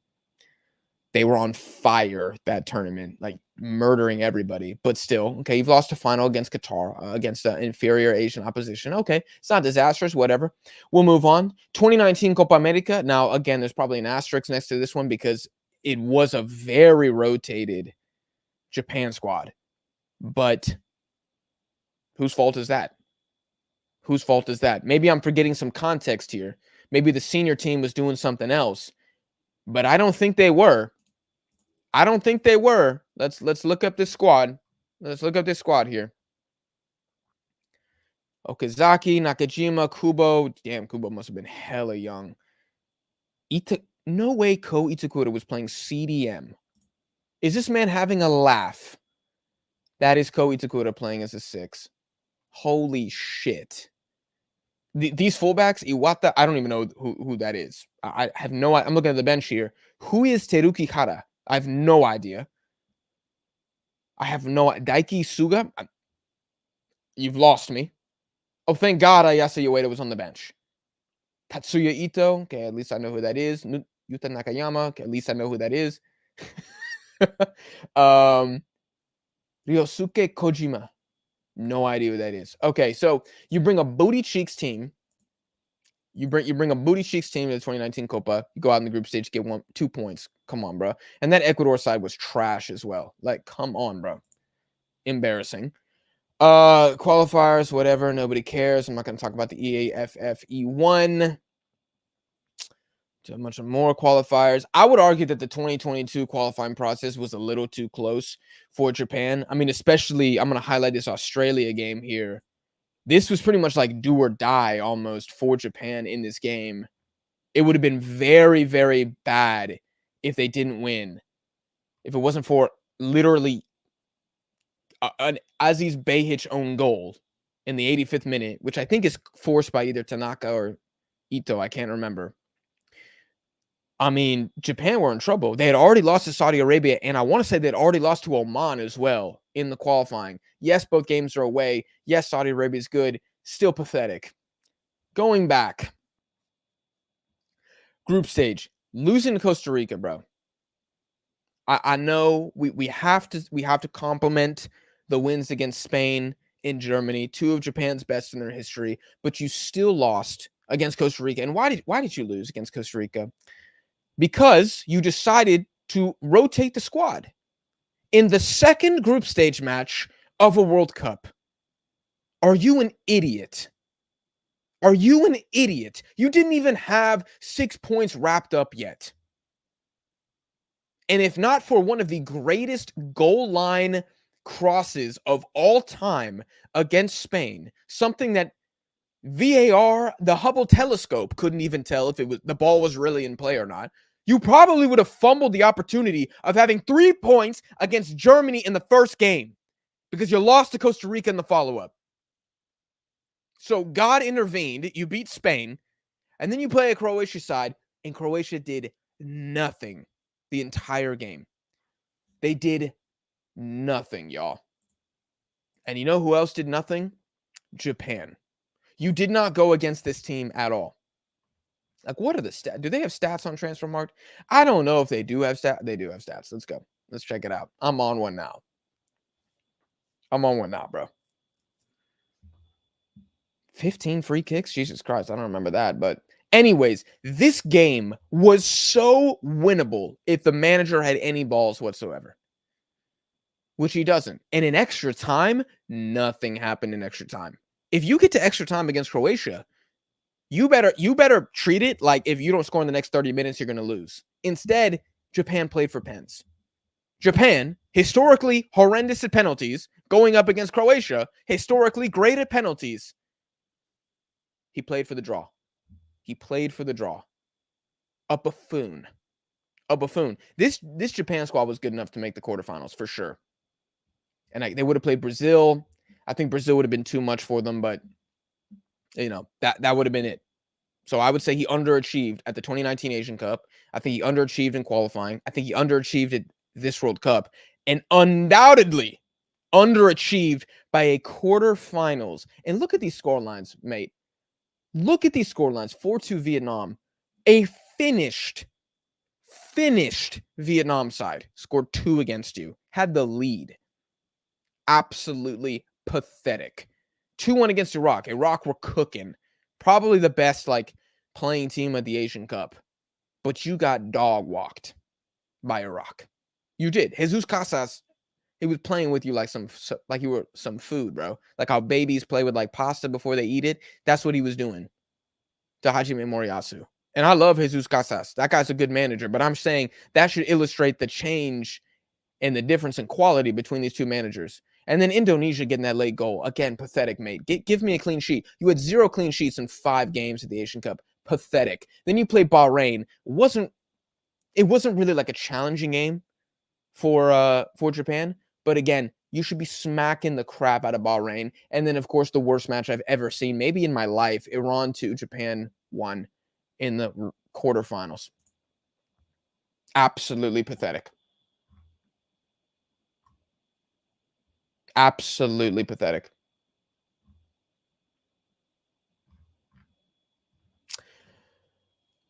They were on fire that tournament, like murdering everybody. But still, okay, you've lost a final against Qatar, against an inferior Asian opposition. Okay, it's not disastrous, whatever. We'll move on. 2019 Copa America. Now, again, there's probably an asterisk next to this one because it was a very rotated Japan squad. But whose fault is that? Whose fault is that? Maybe I'm forgetting some context here. Maybe the senior team was doing something else. But I don't think they were. I don't think they were. Let's look up this squad. Let's look up this squad here. Okazaki, Nakajima, Kubo. Damn, Kubo must have been hella young. No way Ko Itakura was playing CDM. Is this man having a laugh? That is Ko Itakura playing as a 6. Holy shit. These fullbacks, Iwata, I don't even know who that is. I have no idea. I'm looking at the bench here. Who is Teruki Hara? I have no idea. Daiki Suga? You've lost me. Oh, thank God Ayase Ueda was on the bench. Tatsuya Ito. Okay, at least I know who that is. Yuta Nakayama. Okay, at least I know who that is. Ryosuke Kojima. No idea who that is. Okay, so you bring a booty cheeks team. You bring a booty cheeks team to the 2019 Copa. You go out in the group stage, get 2 points. Come on, bro. And that Ecuador side was trash as well. Like, come on, bro. Embarrassing. Qualifiers, whatever. Nobody cares. I'm not going to talk about the EAFFE1. Too much more qualifiers. I would argue that the 2022 qualifying process was a little too close for Japan. I mean, especially, I'm going to highlight this Australia game here. This was pretty much like do or die almost for Japan in this game. It would have been very, very bad if they didn't win. If it wasn't for literally an Aziz Behich own goal in the 85th minute, which I think is forced by either Tanaka or Ito. I can't remember. I mean, Japan were in trouble. They had already lost to Saudi Arabia, and I want to say they'd already lost to Oman as well in the qualifying. Yes, both games are away. Yes, Saudi Arabia is good. Still pathetic. Going back. Group stage. Losing to Costa Rica, bro. I know we have to compliment the wins against Spain and Germany, two of Japan's best in their history, but you still lost against Costa Rica. And why did you lose against Costa Rica? Because you decided to rotate the squad in the second group stage match of a World Cup. Are you an idiot? Are you an idiot? You didn't even have 6 points wrapped up yet. And if not for one of the greatest goal line crosses of all time against Spain, something that VAR, the Hubble telescope, couldn't even tell if the ball was really in play or not, you probably would have fumbled the opportunity of having 3 points against Germany in the first game because you lost to Costa Rica in the follow-up. So God intervened, you beat Spain, and then you play a Croatia side, and Croatia did nothing the entire game. They did nothing, y'all. And you know who else did nothing? Japan. You did not go against this team at all. Like, what are the stats? Do they have stats on Transfermarkt? I don't know if they do have stats. They do have stats. Let's go. Let's check it out. I'm on one now. Bro. 15 free kicks? Jesus Christ, I don't remember that. But anyways, this game was so winnable if the manager had any balls whatsoever, which he doesn't. And in extra time, nothing happened in extra time. If you get to extra time against Croatia, you better treat it like if you don't score in the next 30 minutes, you're going to lose. Instead, Japan played for pens. Japan, historically horrendous at penalties, going up against Croatia, historically great at penalties. He played for the draw. A buffoon. This Japan squad was good enough to make the quarterfinals for sure. And they would have played Brazil. I think Brazil would have been too much for them, but that would have been it. So I would say he underachieved at the 2019 Asian Cup. I think he underachieved in qualifying. I think he underachieved at this World Cup, and undoubtedly underachieved by a quarterfinals. And look at these score lines, mate. Look at these score lines. 4-2 Vietnam. A finished Vietnam side scored 2 against you. Had the lead. Absolutely pathetic. 2-1 against Iraq. Iraq were cooking. Probably the best playing team at the Asian Cup. But you got dog walked by Iraq. You did. Jesus Casas, he was playing with you like you were some food, bro. Like how babies play with pasta before they eat it. That's what he was doing to Hajime Moriyasu. And I love Jesus Casas. That guy's a good manager. But I'm saying that should illustrate the change and the difference in quality between these two managers. And then Indonesia getting that late goal. Again, pathetic, mate. Give me a clean sheet. You had 0 clean sheets in 5 games at the Asian Cup. Pathetic. Then you play Bahrain. It wasn't really like a challenging game for Japan. But again, you should be smacking the crap out of Bahrain. And then, of course, the worst match I've ever seen, maybe in my life, Iran 2, Japan 1 in the quarterfinals. Absolutely pathetic. Absolutely pathetic.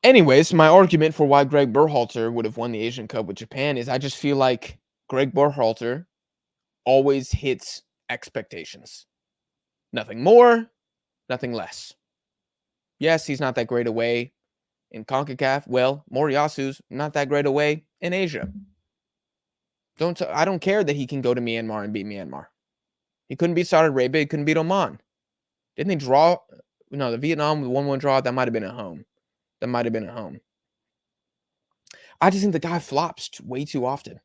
Anyways, my argument for why Greg Berhalter would have won the Asian Cup with Japan is I just feel like Greg Berhalter always hits expectations. Nothing more, nothing less. Yes, he's not that great away in CONCACAF. Well, Moriyasu's not that great away in Asia. I don't care that he can go to Myanmar and beat Myanmar. He couldn't beat Saudi Arabia. He couldn't beat Oman. Didn't they draw? No, the Vietnam with 1-1 draw. That might have been at home. I just think the guy flops way too often.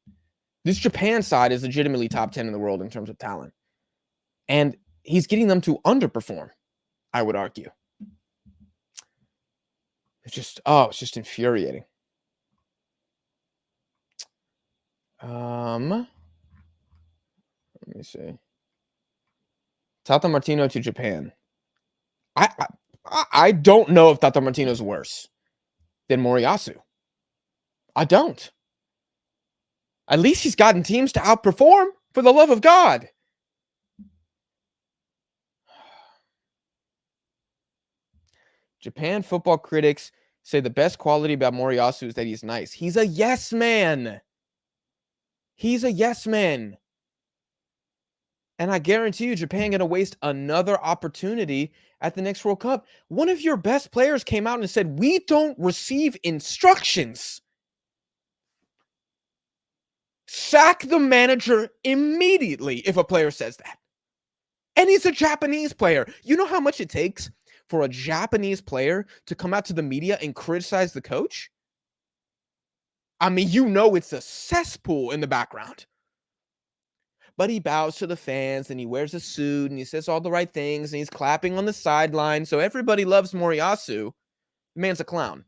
This Japan side is legitimately top 10 in the world in terms of talent. And he's getting them to underperform, I would argue. It's just infuriating. Let me see. Tata Martino to Japan. I don't know if Tata Martino's worse than Moriyasu. I don't. At least he's gotten teams to outperform, for the love of God. Japan football critics say the best quality about Moriyasu is that he's nice. He's a yes man. And I guarantee you, Japan going to waste another opportunity at the next World Cup. One of your best players came out and said, we don't receive instructions. Sack the manager immediately if a player says that. And he's a Japanese player. You know how much it takes for a Japanese player to come out to the media and criticize the coach? I mean, you know it's a cesspool in the background. But he bows to the fans and he wears a suit and he says all the right things and he's clapping on the sideline. So everybody loves Moriyasu. The man's a clown.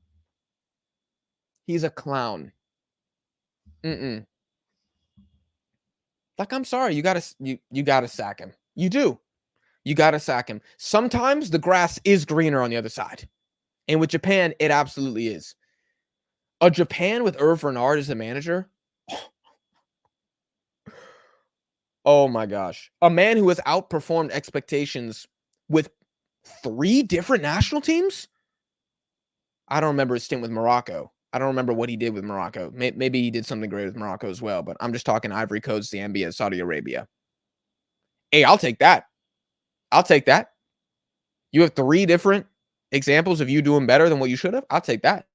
He's a clown. Like, I'm sorry, you gotta sack him. You do. You gotta sack him. Sometimes the grass is greener on the other side. And with Japan, it absolutely is. A Japan with Hervé Renard as the manager. Oh my gosh. A man who has outperformed expectations with 3 different national teams? I don't remember his stint with Morocco. I don't remember what he did with Morocco. Maybe he did something great with Morocco as well, but I'm just talking Ivory Coast, Zambia, Saudi Arabia. Hey, I'll take that. You have 3 different examples of you doing better than what you should have? I'll take that.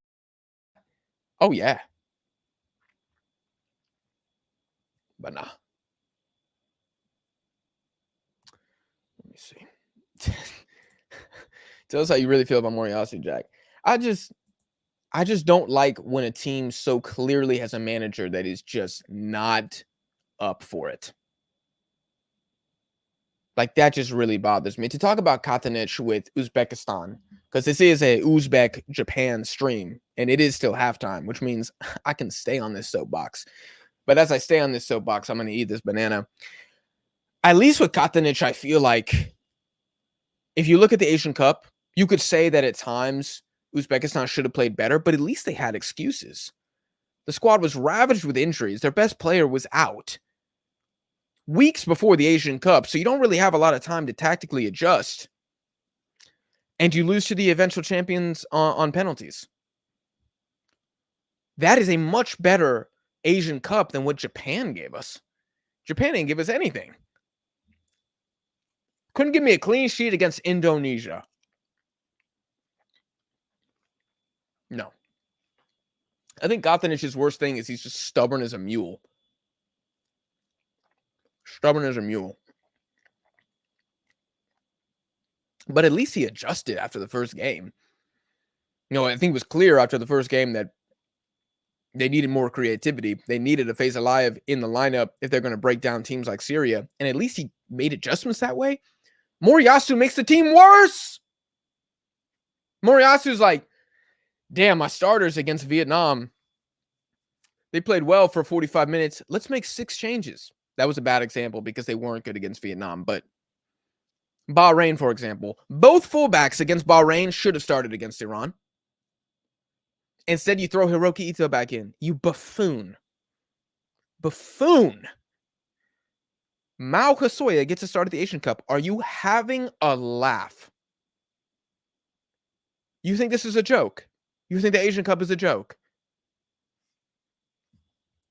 Oh, yeah. But nah. Let me see. Tell us how you really feel about Moriyasu, Jack. I just don't like when a team so clearly has a manager that is just not up for it. Like, that just really bothers me. To talk about Katanich with Uzbekistan, because this is a Uzbek-Japan stream, and it is still halftime, which means I can stay on this soapbox. But as I stay on this soapbox, I'm going to eat this banana. At least with Katanich, I feel like if you look at the Asian Cup, you could say that at times Uzbekistan should have played better, but at least they had excuses. The squad was ravaged with injuries. Their best player was out weeks before the Asian Cup, so you don't really have a lot of time to tactically adjust. And you lose to the eventual champions on penalties. That is a much better Asian Cup than what Japan gave us. Japan didn't give us anything. Couldn't give me a clean sheet against Indonesia. No. I think Gothanish's worst thing is he's just stubborn as a mule. Stubborn as a mule. But at least he adjusted after the first game. You know, I think it was clear after the first game that they needed more creativity. They needed a Faisal Aliyev in the lineup if they're going to break down teams like Syria. And at least he made adjustments that way. Moriyasu makes the team worse. Moriyasu's like, damn, my starters against Vietnam, they played well for 45 minutes. Let's make 6 changes. That was a bad example because they weren't good against Vietnam. But Bahrain, for example, both fullbacks against Bahrain should have started against Iran. Instead, you throw Hiroki Ito back in. You buffoon. Buffoon. Mao Hosoya gets to start at the Asian Cup. Are you having a laugh? You think this is a joke? You think the Asian Cup is a joke?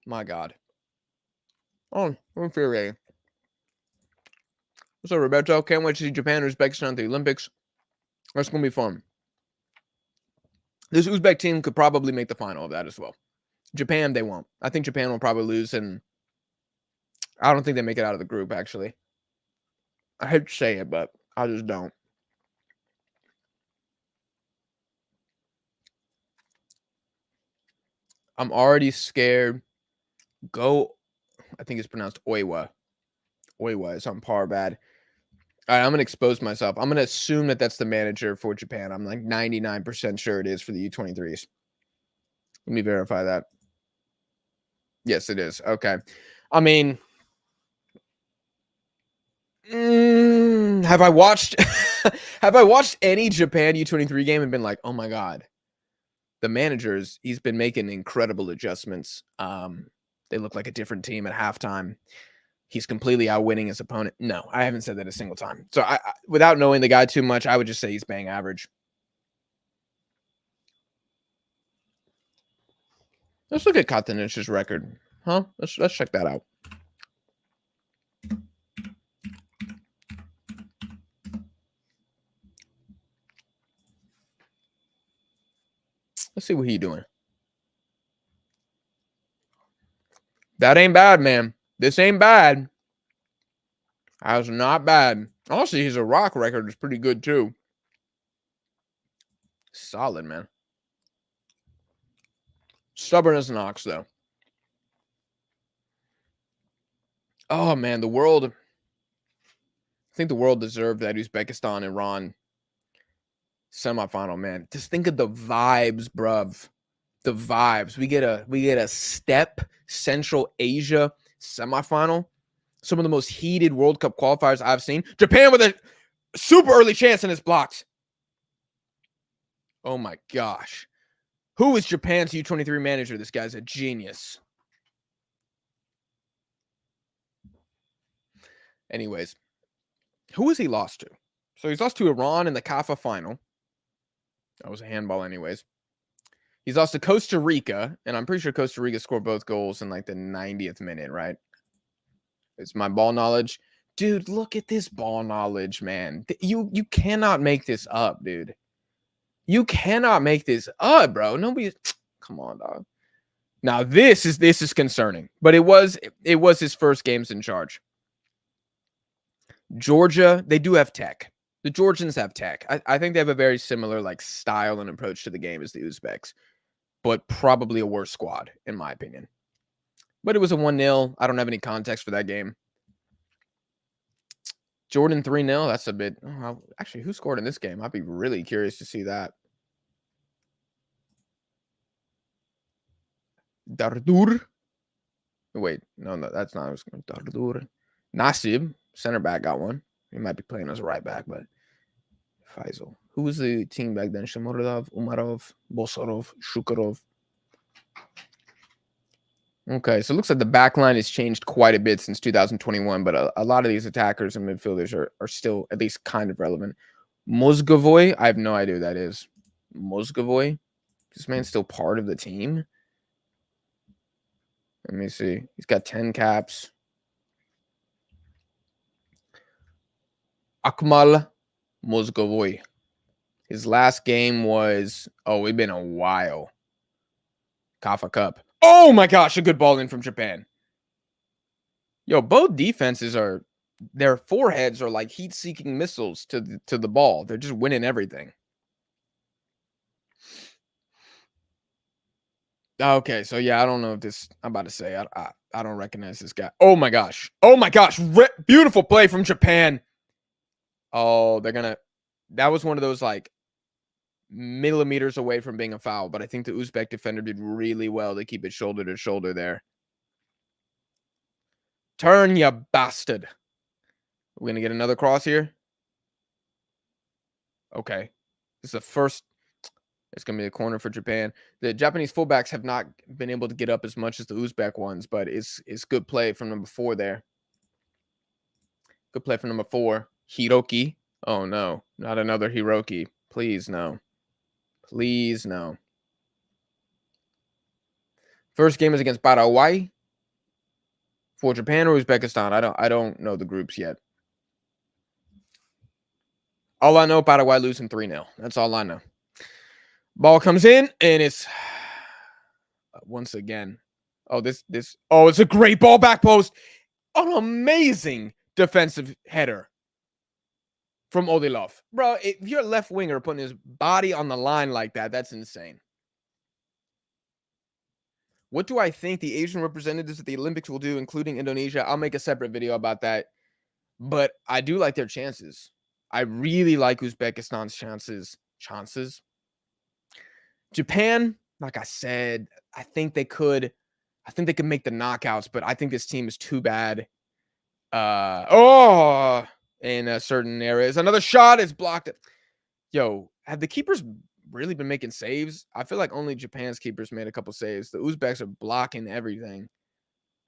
My God. Oh, infuriating. What's up, Roberto? Can't wait to see Japan and Uzbekistan at the Olympics. That's going to be fun. This Uzbek team could probably make the final of that as well. Japan, they won't. I think Japan will probably lose, and I don't think they make it out of the group, actually. I hate to say it, but I just don't. I'm already scared. Go, I think it's pronounced Oiwa. Oiwa is on par bad. All right, I'm going to expose myself. I'm going to assume that that's the manager for Japan. I'm like 99% sure it is for the U23s. Let me verify that. Yes, it is. Okay. I mean, have I watched have I watched any Japan U23 game and been like, "Oh my god, the managers, he's been making incredible adjustments. They look like a different team at halftime. He's completely outwinning his opponent." No, I haven't said that a single time. So I without knowing the guy too much, I would just say he's bang average. Let's look at Katanich's record. Huh? Let's check that out. Let's see what he's doing. That ain't bad, man. This ain't bad. That's not bad. Honestly, his Iraq record is pretty good too. Solid, man. Stubborn as an ox, though. Oh man, the world. I think the world deserved that Uzbekistan Iran semifinal, man. Just think of the vibes, bruv. The vibes. We get a step Central Asia semifinal. Some of the most heated World Cup qualifiers I've seen. Japan with a super early chance and it's blocked. Oh my gosh. Who is Japan's U23 manager? This guy's a genius. Anyways, who has he lost to? So he's lost to Iran in the CAFA final. That was a handball anyways. He's lost to Costa Rica, and I'm pretty sure Costa Rica scored both goals in like the 90th minute, right? It's my ball knowledge. Dude, look at this ball knowledge, man. You cannot make this up, dude. You cannot make this up, bro. Nobody come on, dog. Now this is concerning, but it was his first games in charge. Georgia, they do have tech. The Georgians have tech. I think they have a very similar like style and approach to the game as the Uzbeks, but probably a worse squad, in my opinion. But it was a 1-0. I don't have any context for that game. Jordan 3-0. That's a bit. Oh, actually, who scored in this game? I'd be really curious to see that. Dardur. Wait, no, that's not. Dardur. Nasib, center back, got one. He might be playing as a right back, but Faisal. Who was the team back then? Shamuradov, Umarov, Bosarov, Shukarov. Okay, so it looks like the back line has changed quite a bit since 2021, but a lot of these attackers and midfielders are still at least kind of relevant. Mozgovoy, I have no idea who that is. Mozgovoy? This man's still part of the team? Let me see. He's got 10 caps. Akmal Mozgovoy. His last game was, it's been a while. Kafa Cup. Oh my gosh, a good ball in from Japan. Yo, both defenses their foreheads are like heat-seeking missiles to the ball. They're just winning everything. Okay, so yeah, I don't know if this. I'm about to say I don't recognize this guy. Oh my gosh! Oh my gosh! Beautiful play from Japan. Oh, that was one of those like millimeters away from being a foul, but I think the Uzbek defender did really well to keep it shoulder to shoulder there. Turn, you bastard. We're going to get another cross here. Okay. This is the first. It's going to be a corner for Japan. The Japanese fullbacks have not been able to get up as much as the Uzbek ones, but it's good play from number 4 there. Good play from number 4. Hiroki. Oh, no. Not another Hiroki. Please, no. Please, no. First game is against Paraguay for Japan or Uzbekistan. I don't know the groups yet. All I know, Paraguay losing 3-0. That's all I know. Ball comes in, and it's once again. Oh, it's a great ball back post. An amazing defensive header from Odilov. Bro, if you're a left winger putting his body on the line like that, that's insane. What do I think the Asian representatives at the Olympics will do, including Indonesia? I'll make a separate video about that. But I do like their chances. I really like Uzbekistan's chances. Japan, like I said, I think they could make the knockouts, but I think this team is too bad. In certain areas. Another shot is blocked. Yo, have the keepers really been making saves? I feel like only Japan's keepers made a couple saves. The Uzbeks are blocking everything.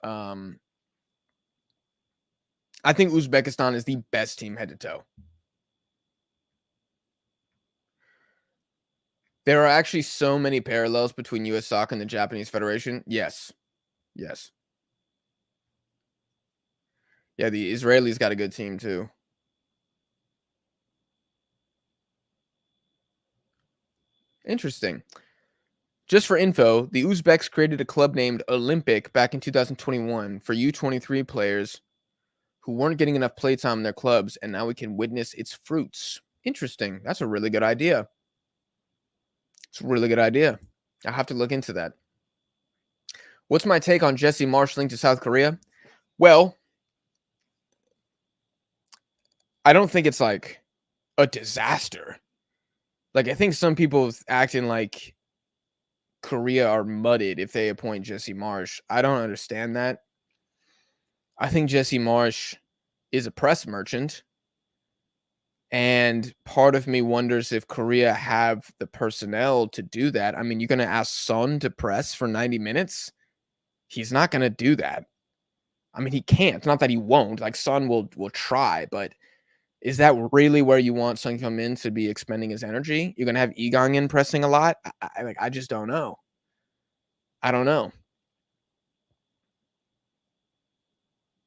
I think Uzbekistan is the best team head to toe. There are actually so many parallels between US soccer and the Japanese Federation. Yes. Yes. Yeah, the Israelis got a good team too. Interesting. Just for info, the Uzbeks created a club named Olympic back in 2021 for U23 players who weren't getting enough playtime in their clubs, and now we can witness its fruits. Interesting. That's a really good idea. It's a really good idea. I have to look into that. What's my take on Jesse Marsch linked to South Korea? Well, I don't think it's like a disaster. Like, I think some people acting like Korea are mudded if they appoint Jesse Marsch. I don't understand that. I think Jesse Marsch is a press merchant. And part of me wonders if Korea have the personnel to do that. I mean, you're going to ask Son to press for 90 minutes? He's not going to do that. I mean, he can't. Not that he won't. Like, Son will try, but is that really where you want Son come in to be expending his energy? You're going to have Egang in pressing a lot? I just don't know. I don't know.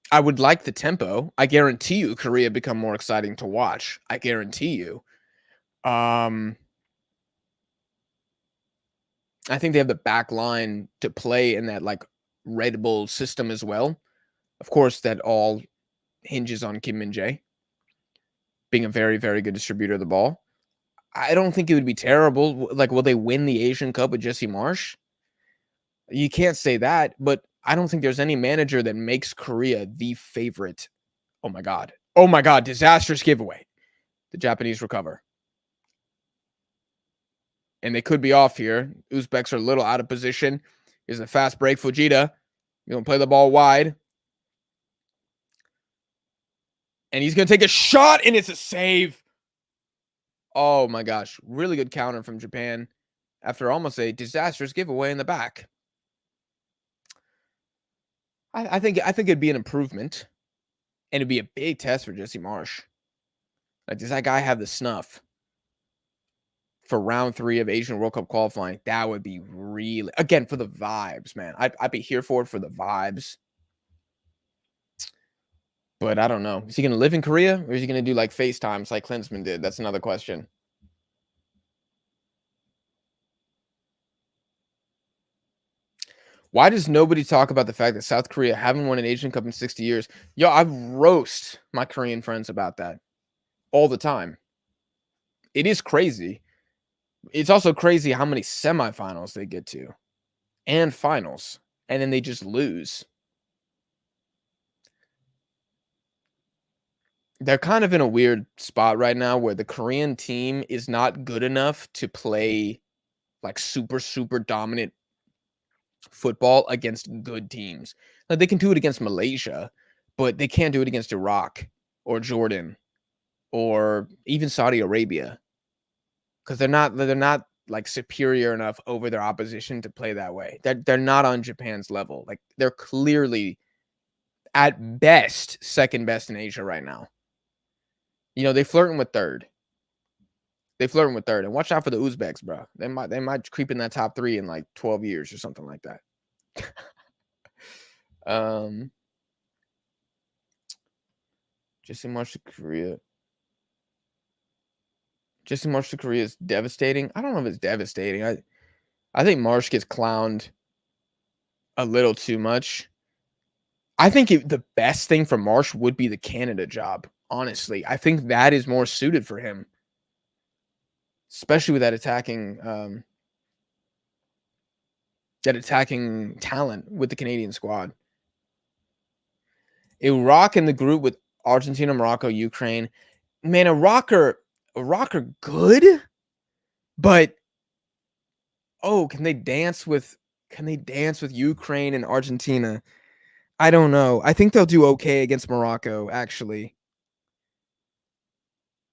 I would like the tempo. I guarantee you Korea become more exciting to watch. I guarantee you. I think they have the back line to play in that like Red Bull system as well. Of course, that all hinges on Kim Min-jae being a very, very good distributor of the ball. I don't think it would be terrible. Like, will they win the Asian Cup with Jesse Marsch? You can't say that, but I don't think there's any manager that makes Korea the favorite. Oh my God. Oh my God. Disastrous giveaway. The Japanese recover. And they could be off here. Uzbeks are a little out of position. Here's a fast break. Fujita. You're going to play the ball wide. And he's going to take a shot, and it's a save. Oh my gosh. Really good counter from Japan after almost a disastrous giveaway in the back. I think it'd be an improvement. And it'd be a big test for Jesse Marsch. Like, does that guy have the snuff for round 3 of Asian World Cup qualifying? That would be really, again, for the vibes, man. I'd be here for it for the vibes. But I don't know. Is he going to live in Korea, or is he going to do like FaceTimes like Klinsmann did? That's another question. Why does nobody talk about the fact that South Korea haven't won an Asian Cup in 60 years? Yo, I roast my Korean friends about that all the time. It is crazy. It's also crazy how many semifinals they get to and finals, and then they just lose. They're kind of in a weird spot right now where the Korean team is not good enough to play like super, super dominant football against good teams. Like, they can do it against Malaysia, but they can't do it against Iraq or Jordan or even Saudi Arabia because they're not like superior enough over their opposition to play that way. They're not on Japan's level. Like, they're clearly at best second best in Asia right now. You know, they're flirting with third. And watch out for the Uzbeks, bro. They might creep in that top 3 in like 12 years or something like that. Just so much to Korea. Jesse Marsh to Korea is devastating. I don't know if it's devastating. I think Marsh gets clowned a little too much. I think the best thing for Marsh would be the Canada job. Honestly, I think that is more suited for him, especially with that attacking talent with the Canadian squad. Iraq in the group with Argentina, Morocco, Ukraine. Man, Iraq are good, but can they dance with Ukraine and Argentina? I don't know. I think they'll do okay against Morocco, actually.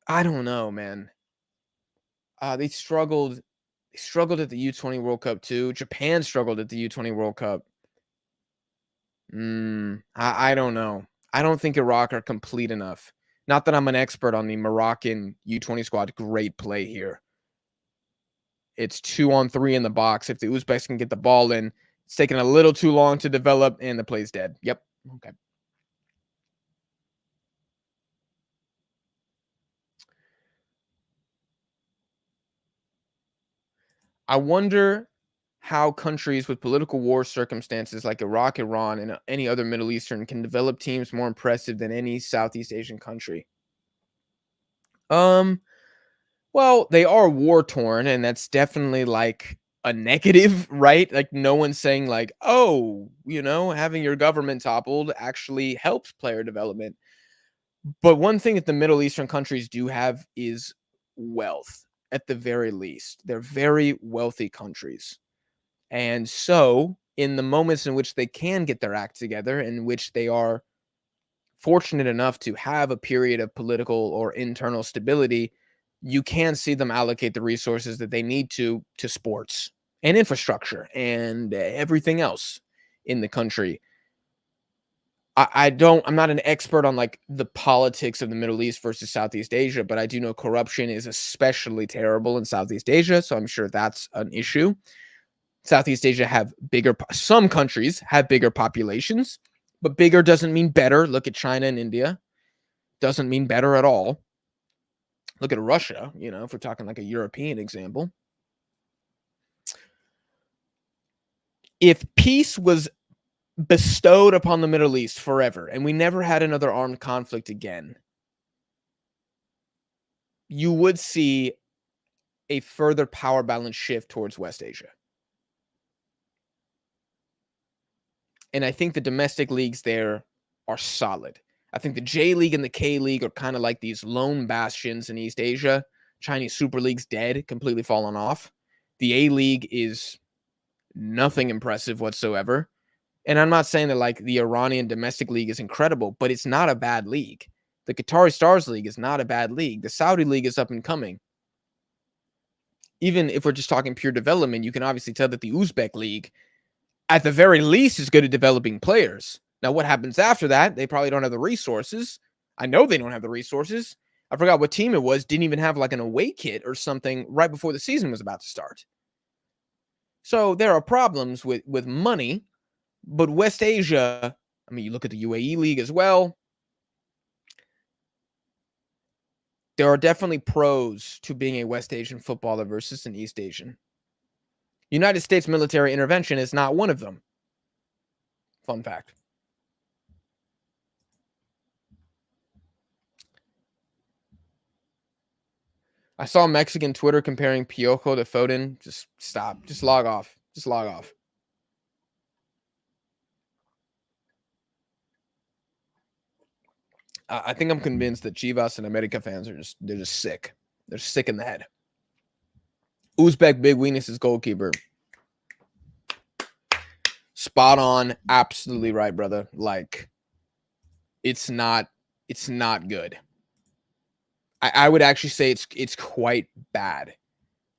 I don't know, man. They struggled at the U20 World Cup too. Japan struggled at the U20 World Cup. I don't know. I don't think Iraq are complete enough. Not that I'm an expert on the Moroccan U20 squad. Great play here. It's 2-on-3 in the box. If the Uzbeks can get the ball in, it's taking a little too long to develop, and the play's dead. Yep. Okay. I wonder how countries with political war circumstances like Iraq, Iran, and any other Middle Eastern can develop teams more impressive than any Southeast Asian country. Um, well, they are war torn, and that's definitely like a negative, right? Like no one's saying like, oh, having your government toppled actually helps player development. But one thing that the Middle Eastern countries do have is wealth, at the very least. They're very wealthy countries. And so, in the moments in which they can get their act together, in which they are fortunate enough to have a period of political or internal stability, you can see them allocate the resources that they need to sports and infrastructure and everything else in the country. I'm not an expert on like the politics of the Middle East versus Southeast Asia, but I do know corruption is especially terrible in Southeast Asia, so I'm sure that's an issue. Southeast Asia some countries have bigger populations, but bigger doesn't mean better. Look at China and India. Doesn't mean better at all. Look at Russia, if we're talking like a European example. If peace was bestowed upon the Middle East forever and we never had another armed conflict again, you would see a further power balance shift towards West Asia. And I think the domestic leagues there are solid. I think the J League and the K League are kind of like these lone bastions in East Asia. Chinese Super League's dead, completely fallen off. The A League is nothing impressive whatsoever. And I'm not saying that like the Iranian domestic league is incredible, but it's not a bad league. The Qatari Stars League is not a bad league. The Saudi League is up and coming. Even if we're just talking pure development, you can obviously tell that the Uzbek League, at the very least, is good at developing players. Now, what happens after that? They probably don't have the resources. I know they don't have the resources. I forgot what team it was. Didn't even have like an away kit or something right before the season was about to start. So there are problems with money. But West Asia, I mean, you look at the UAE League as well. There are definitely pros to being a West Asian footballer versus an East Asian. United States military intervention is not one of them. Fun fact. I saw Mexican Twitter comparing Piojo to Foden. Just stop. Just log off. Just log off. I think I'm convinced that Chivas and America fans they're just sick. They're sick in the head. Uzbek big weakness is goalkeeper. Spot on. Absolutely right, brother. Like, it's not good. I would actually say it's quite bad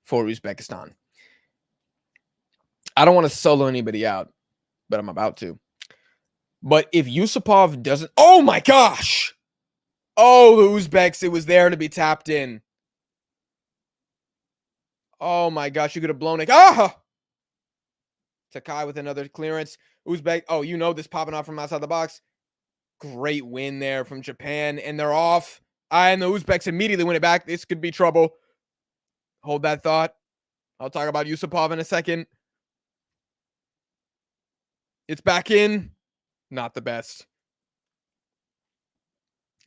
for Uzbekistan. I don't want to solo anybody out, but I'm about to. But if Yusupov doesn't... Oh, my gosh! Oh, the Uzbeks, it was there to be tapped in. Oh, my gosh, you could have blown it. Ah! Takai with another clearance. Uzbek, this popping off from outside the box. Great win there from Japan, and they're off. And the Uzbeks immediately win it back. This could be trouble. Hold that thought. I'll talk about Yusupov in a second. It's back in. Not the best.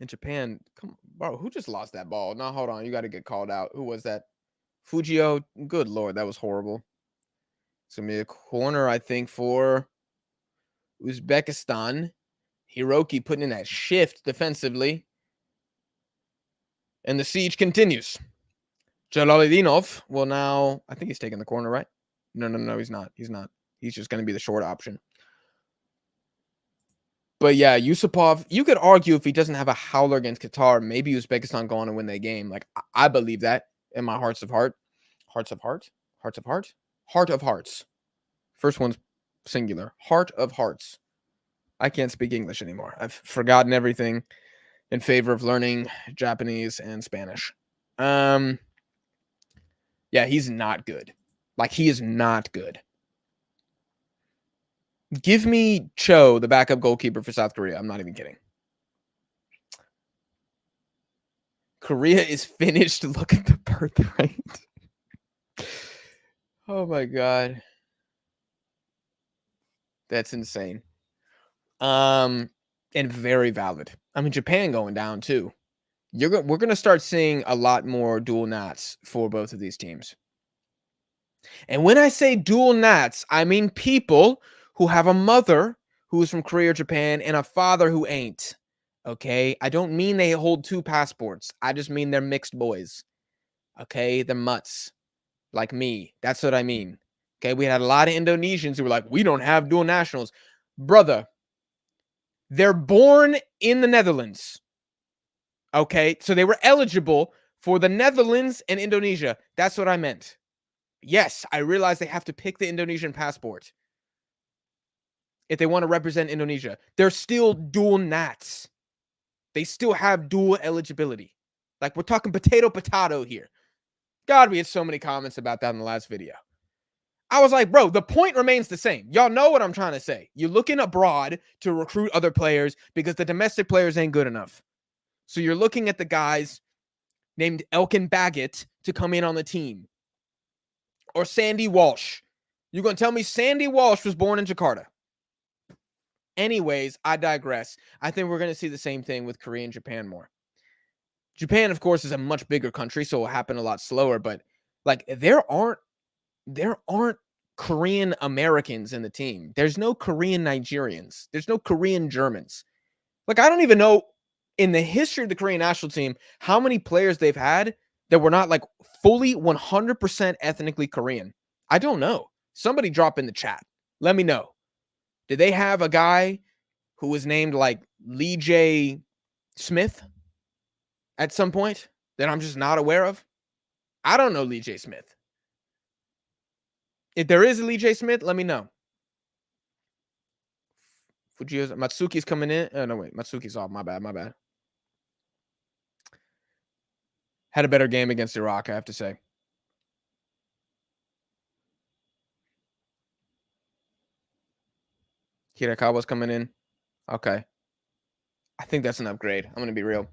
In Japan, come on, bro, who just lost that ball? No, hold on. You got to get called out. Who was that? Fujio. Good Lord, that was horrible. It's going to be a corner, I think, for Uzbekistan. Hiroki putting in that shift defensively. And the siege continues. Jalaluddinov will now, I think he's taking the corner, right? No, he's not. He's not. He's just going to be the short option. But yeah, Yusupov, you could argue if he doesn't have a howler against Qatar, maybe Uzbekistan go on and win that game. Like, I believe that in my hearts of heart. Hearts of heart? Hearts of heart? Heart of hearts. First one's singular. Heart of hearts. I can't speak English anymore. I've forgotten everything in favor of learning Japanese and Spanish. Yeah, he's not good. Like, he is not good. Give me Cho, the backup goalkeeper for South Korea. I'm not even kidding. Korea is finished. Look at the birth rate. Oh my God. That's insane. And very valid. I mean, Japan going down too. We're going to start seeing a lot more dual nats for both of these teams. And when I say dual nats, I mean people who have a mother who is from Korea or Japan and a father who ain't. Okay? I don't mean they hold 2 passports. I just mean they're mixed boys. Okay? They're mutts. Like me. That's what I mean. Okay? We had a lot of Indonesians who were like, we don't have dual nationals. Brother, they're born in the Netherlands. Okay? So they were eligible for the Netherlands and Indonesia. That's what I meant. Yes, I realize they have to pick the Indonesian passport if they want to represent Indonesia. They're still dual nats. They still have dual eligibility. Like, we're talking potato here. God, we had so many comments about that in the last video. I was like, bro, the point remains the same. Y'all know what I'm trying to say. You're looking abroad to recruit other players because the domestic players ain't good enough. So you're looking at the guys named Elkin Baggett to come in on the team. Or Sandy Walsh. You're going to tell me Sandy Walsh was born in Jakarta. Anyways, I digress. I think we're going to see the same thing with Korea and Japan more. Japan, of course, is a much bigger country, so it'll happen a lot slower. But like, there aren't Korean Americans in the team. There's no Korean Nigerians. There's no Korean Germans. Like, I don't even know in the history of the Korean national team how many players they've had that were not like fully 100% ethnically Korean. I don't know. Somebody drop in the chat. Let me know. Did they have a guy who was named like Lee J. Smith at some point that I'm just not aware of? I don't know Lee J. Smith. If there is a Lee J. Smith, let me know. Matsuki's coming in. Oh, no, wait. Matsuki's off. My bad. Had a better game against Iraq, I have to say. Hirakawa's coming in. Okay. I think that's an upgrade. I'm going to be real.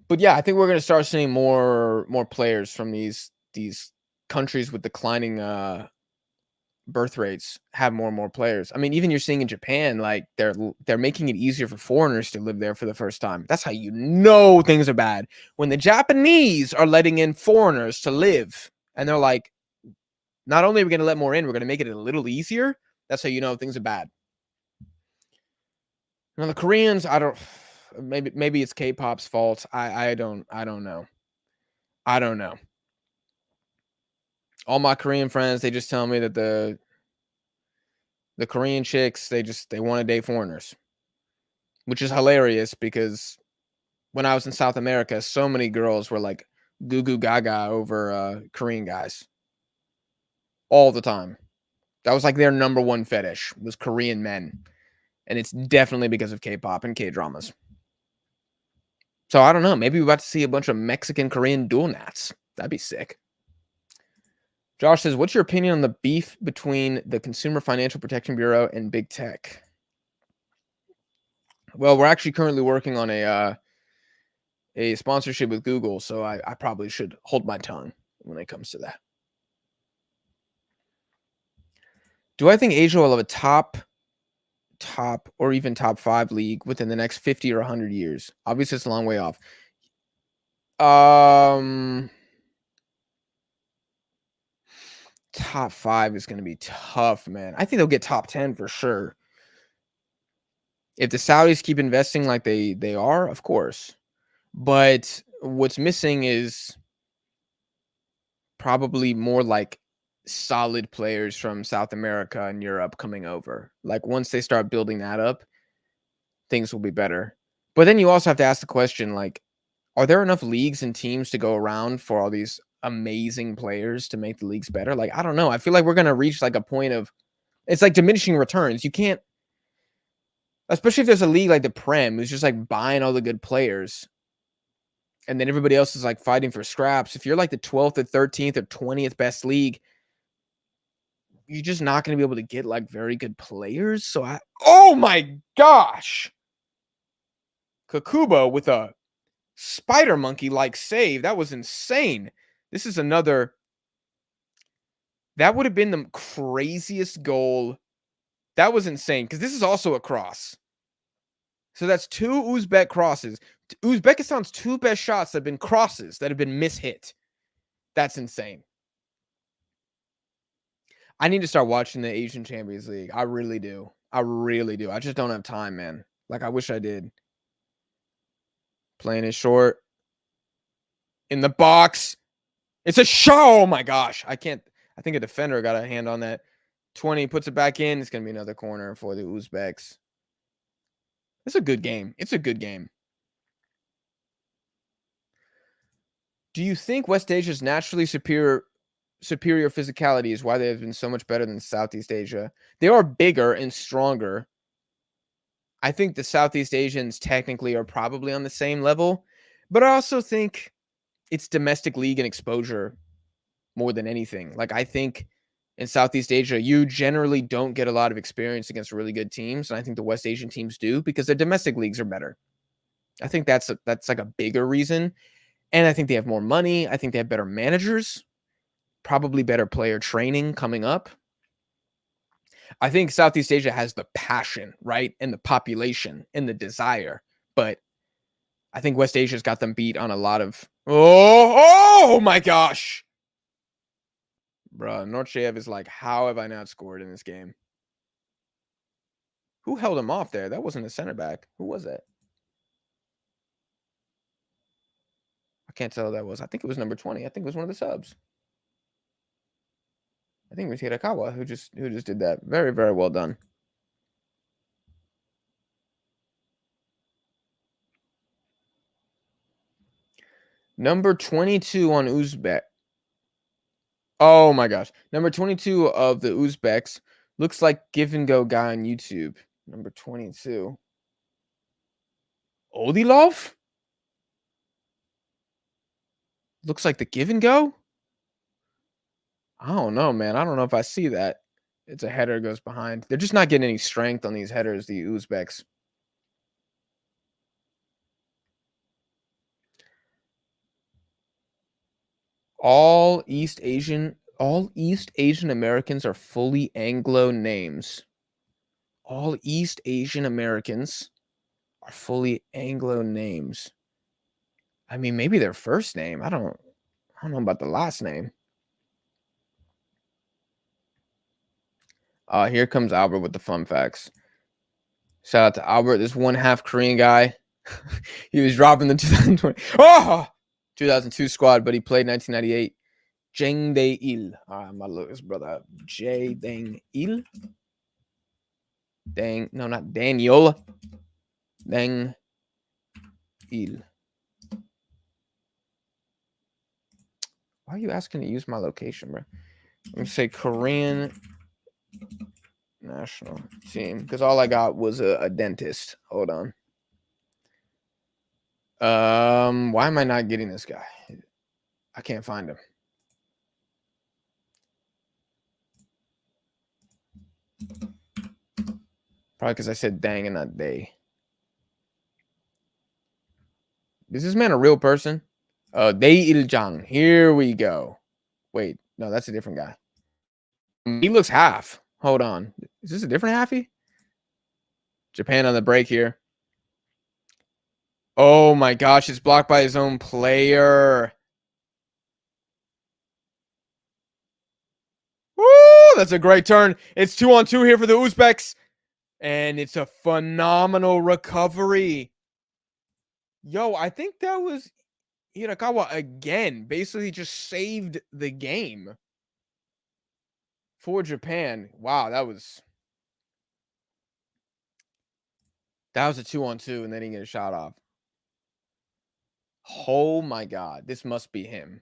But yeah, I think we're going to start seeing more players from these countries with declining birth rates have more and more players. I mean, even you're seeing in Japan, like they're making it easier for foreigners to live there for the first time. That's how you know things are bad. When the Japanese are letting in foreigners to live, and they're like, not only are we going to let more in, we're going to make it a little easier. That's how you know things are bad. Now the Koreans, I don't. Maybe it's K-pop's fault. I don't know. I don't know. All my Korean friends, they just tell me that the Korean chicks, they want to date foreigners, which is hilarious because when I was in South America, so many girls were like goo goo gaga over Korean guys all the time. That was like their number one fetish was Korean men. And it's definitely because of K-pop and K-dramas. So I don't know. Maybe we're about to see a bunch of Mexican Korean dual nats. That'd be sick. Josh says, what's your opinion on the beef between the Consumer Financial Protection Bureau and big tech? Well, we're actually currently working on a a sponsorship with Google, so I probably should hold my tongue when it comes to that. Do I think Asia will have a top or even top 5 league within the next 50 or 100 years? Obviously, it's a long way off. Top 5 is gonna be tough, man. I think they'll get top 10 for sure. If the Saudis keep investing like they are, of course. But what's missing is probably more like solid players from South America and Europe coming over. Like once they start building that up, things will be better. But then you also have to ask the question, like, are there enough leagues and teams to go around for all these amazing players to make the leagues better? Like, I don't know. I feel like we're gonna reach like a point of it's like diminishing returns. You can't, especially if there's a league like the Prem who's just like buying all the good players, and then everybody else is like fighting for scraps. If you're like the 12th or 13th or 20th best league, you're just not going to be able to get like very good players. So oh my gosh, Kakuba with a spider monkey like save. That was insane. This is another. That would have been the craziest goal. That was insane because this is also a cross. So that's 2 Uzbek crosses. Uzbekistan's 2 best shots have been crosses that have been mishit. That's insane. I need to start watching the Asian Champions League. I really do. I really do. I just don't have time, man. Like, I wish I did. Playing it short. In the box. It's a shot. Oh, my gosh. I can't. I think a defender got a hand on that. 20 puts it back in. It's going to be another corner for the Uzbeks. It's a good game. It's a good game. Do you think West Asia's naturally superior physicality is why they have been so much better than Southeast Asia? They are bigger and stronger. I think the Southeast Asians technically are probably on the same level, but I also think it's domestic league and exposure more than anything. Like, I think in Southeast Asia, you generally don't get a lot of experience against really good teams, and I think the West Asian teams do because their domestic leagues are better. I think that's like a bigger reason, and I think they have more money. I think they have better managers, probably better player training coming up. I think Southeast Asia has the passion, right? And the population and the desire. But I think West Asia's got them beat on a lot of. Oh my gosh. Bruh, Norchev is like, how have I not scored in this game? Who held him off there? That wasn't a center back. Who was that? I can't tell who that was. I think it was number 20. I think it was one of the subs. I think it was Hirakawa who just did that. Very, very well done. Number 22 on Uzbek. Oh my gosh. Number 22 of the Uzbeks looks like Give and Go guy on YouTube. Number 22. Odilov? Looks like the Give and Go? I don't know, man. I don't know if I see that. It's a header goes behind. They're just not getting any strength on these headers, the Uzbeks. All East Asian Americans are fully Anglo names. All East Asian Americans are fully Anglo names. I mean, maybe their first name. I don't know about the last name. Here comes Albert with the fun facts. Shout out to Albert, this one half Korean guy. He was dropping the 2002 squad, but he played 1998. Jang Dae-il. I'm gonna look his brother up. Jae Dang-il. No, not Daniel. Dang-il. Why are you asking to use my location, bro? I'm gonna say Korean national team because all I got was a dentist. Hold on. Why am I not getting this guy? I can't find him. Probably because I said dang and not day. Is this man a real person? Dae Il-jang. Here we go. Wait, no, that's a different guy. He looks half. Hold on. Is this a different halfie? Japan on the break here. Oh my gosh, it's blocked by his own player. Woo! That's a great turn. It's 2-on-2 here for the Uzbeks. And it's a phenomenal recovery. Yo, I think that was Hirakawa again. Basically just saved the game for Japan. Wow, that was a 2-on-2 and then he get a shot off. Oh my god, this must be him.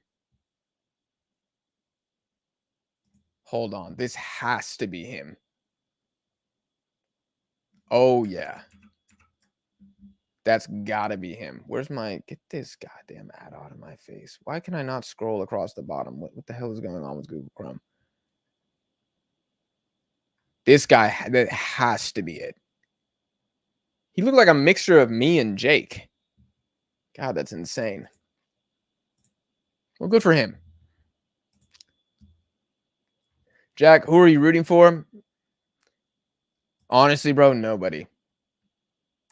Hold on, this has to be him. Oh yeah. That's gotta be him. Where's my get this goddamn ad out of my face? Why can I not scroll across the bottom? What the hell is going on with Google Chrome? This guy, that has to be it. He looked like a mixture of me and Jake. God, that's insane. Well, good for him. Jack, who are you rooting for? Honestly, bro, nobody.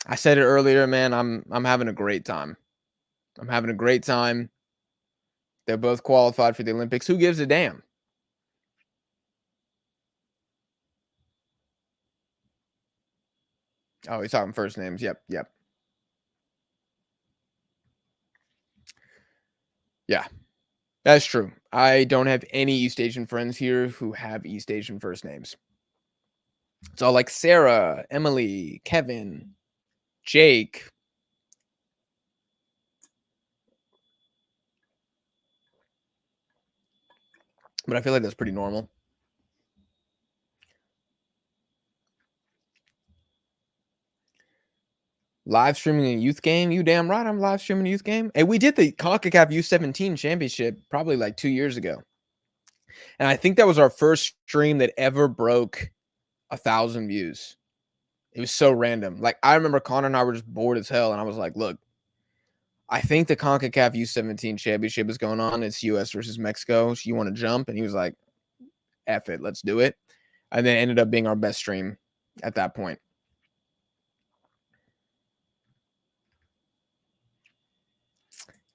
I said it earlier, man. I'm having a great time. I'm having a great time. They're both qualified for the Olympics. Who gives a damn? Oh, he's talking first names. Yep. Yeah, that's true. I don't have any East Asian friends here who have East Asian first names. It's all like Sarah, Emily, Kevin, Jake. But I feel like that's pretty normal. Live streaming a youth game? You damn right I'm live streaming a youth game. And we did the CONCACAF U17 championship probably like 2 years ago. And I think that was our first stream that ever broke 1,000 views. It was so random. Like, I remember Connor and I were just bored as hell. And I was like, look, I think the CONCACAF U17 championship is going on. It's US versus Mexico. So you want to jump? And he was like, F it, let's do it. And then it ended up being our best stream at that point.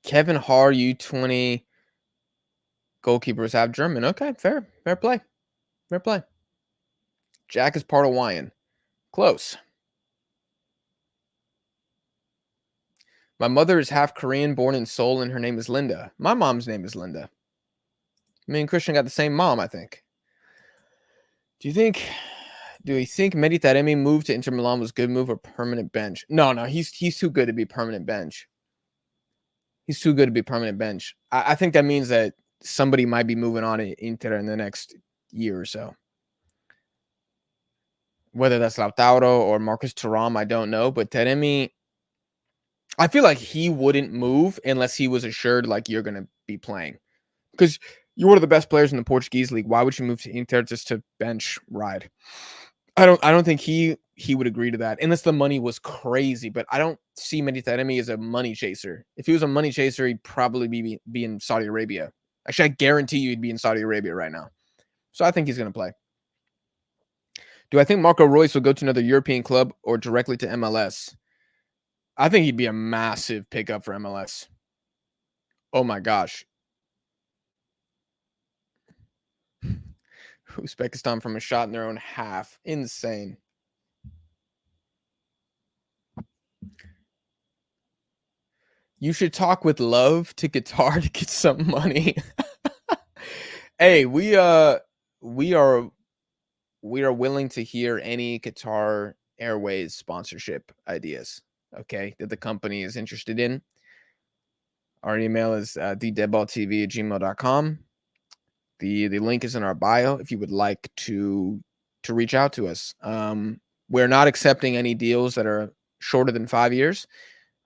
Kevin Haar, U20 goalkeepers have German. Okay, fair play. Fair play. Jack is part Hawaiian. Close. My mother is half Korean, born in Seoul, and her name is Linda. My mom's name is Linda. Me and Christian got the same mom, I think. Do you think Mehdi Taremi move to Inter Milan was a good move or permanent bench? No, he's too good to be permanent bench. He's too good to be permanent bench. I think that means that somebody might be moving on to Inter in the next year or so. Whether that's Lautaro or Marcus Thuram, I don't know. But Taremi, I feel like he wouldn't move unless he was assured like you're going to be playing. Because you're one of the best players in the Portuguese league. Why would you move to Inter just to bench ride? I don't think he would agree to that unless the money was crazy. But I don't see Mehdi Taremi as a money chaser. If he was a money chaser, he'd probably be in Saudi Arabia. Actually, I guarantee you he'd be in Saudi Arabia right now. So I think he's going to play. Do I think Marco Reus will go to another European club or directly to MLS? I think he'd be a massive pickup for MLS. Oh my gosh. Uzbekistan from a shot in their own half. Insane. You should talk with love to Qatar to get some money. Hey, we are willing to hear any Qatar Airways sponsorship ideas, okay, that the company is interested in. Our email is thedeadballtv@gmail.com. The link is in our bio if you would like to reach out to us. We're not accepting any deals that are shorter than 5 years.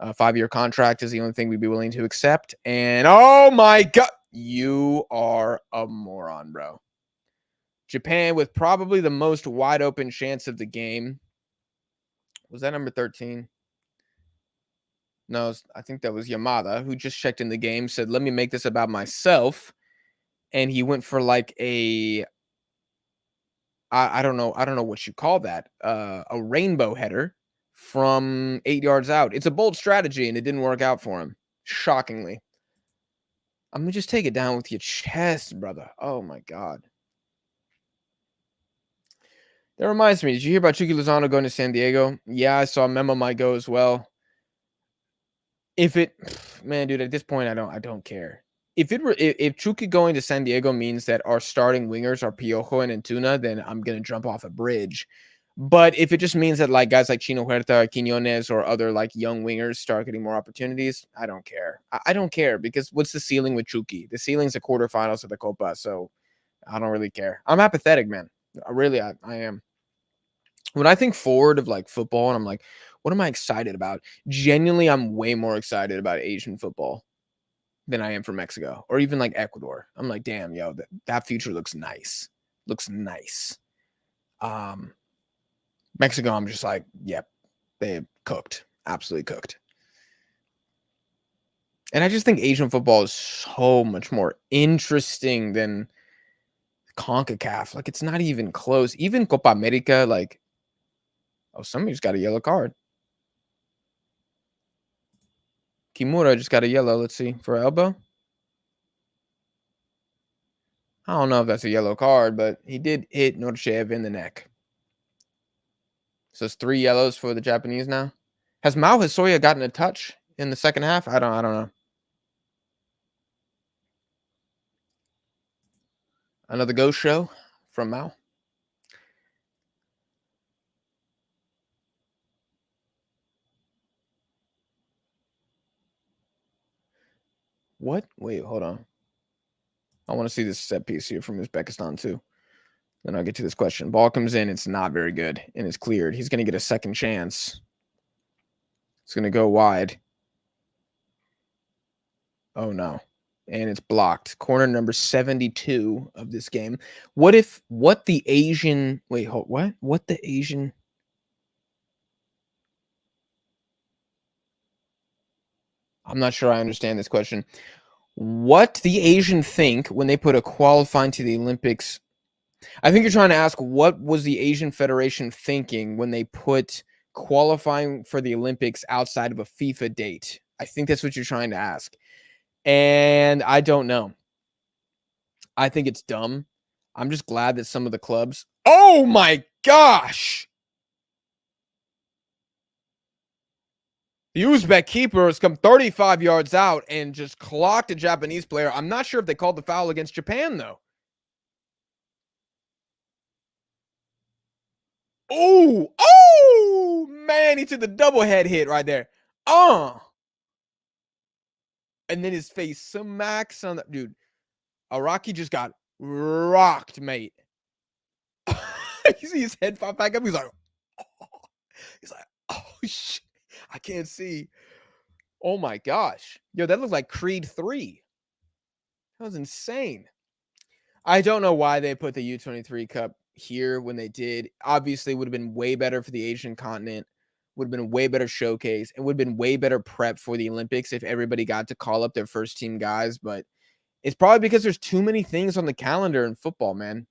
5-year contract is the only thing we'd be willing to accept. And oh my God, you are a moron, bro. Japan with probably the most wide open chance of the game. Was that number 13? No, I think that was Yamada who just checked in the game, said, "Let me make this about myself," and he went for like I don't know what you call that, a rainbow header from 8 yards out. It's a bold strategy, and it didn't work out for him, shockingly. I mean, just take it down with your chest, brother. Oh my god. That reminds me, did you hear about Chucky Lozano going to San Diego? Yeah, I saw Memo might go as well. If it man, dude, at this point, I don't care. If Chucky going to San Diego means that our starting wingers are Piojo and Antuna, then I'm gonna jump off a bridge. But if it just means that like guys like Chino Huerta, Quinones, or other like young wingers start getting more opportunities, I don't care. I don't care because what's the ceiling with Chucky? The ceiling's the quarterfinals of the Copa, so I don't really care. I'm apathetic, man. I am. When I think forward of like football and I'm like, what am I excited about? Genuinely, I'm way more excited about Asian football than I am for Mexico or even like Ecuador. I'm like, damn, yo, that future looks nice. Looks nice. Um, Mexico, I'm just like, yep, they cooked, absolutely cooked. And I just think Asian football is so much more interesting than CONCACAF. Like, it's not even close. Even Copa America, like, oh, somebody's got a yellow card. Kimura just got a yellow. Let's see for elbow. I don't know if that's a yellow card, but he did hit Norchev in the neck. So it's 3 yellows for the Japanese now. Has Mao Hisoya gotten a touch in the second half? I don't know. Another ghost show from Mao. What? Wait, hold on. I want to see this set piece here from Uzbekistan too. Then I'll get to this question. Ball comes in, it's not very good, and it's cleared. He's going to get a second chance. It's going to go wide. Oh no. And it's blocked. Corner number 72 of this game. What the Asian wait, hold, what? What the Asian I'm not sure I understand this question. What the Asian think when they put a qualifying to the Olympics? I think you're trying to ask what was the Asian Federation thinking when they put qualifying for the Olympics outside of a FIFA date. I think that's what you're trying to ask. And I don't know. I think it's dumb. I'm just glad that some of the clubs. Oh my gosh! The Uzbek keeper has come 35 yards out and just clocked a Japanese player. I'm not sure if they called the foul against Japan, though. Man, he took the double head hit right there. And then his face smacks on the dude. Araki just got rocked, mate. You see his head pop back up. He's like, oh shit, I can't see. Oh my gosh, yo, that looked like Creed 3. That was insane. I don't know why they put the U23 Cup here when they did. Obviously, it would have been way better for the Asian continent. Would have been a way better showcase. It would have been way better prep for the Olympics if everybody got to call up their first team guys. But it's probably because there's too many things on the calendar in football, man.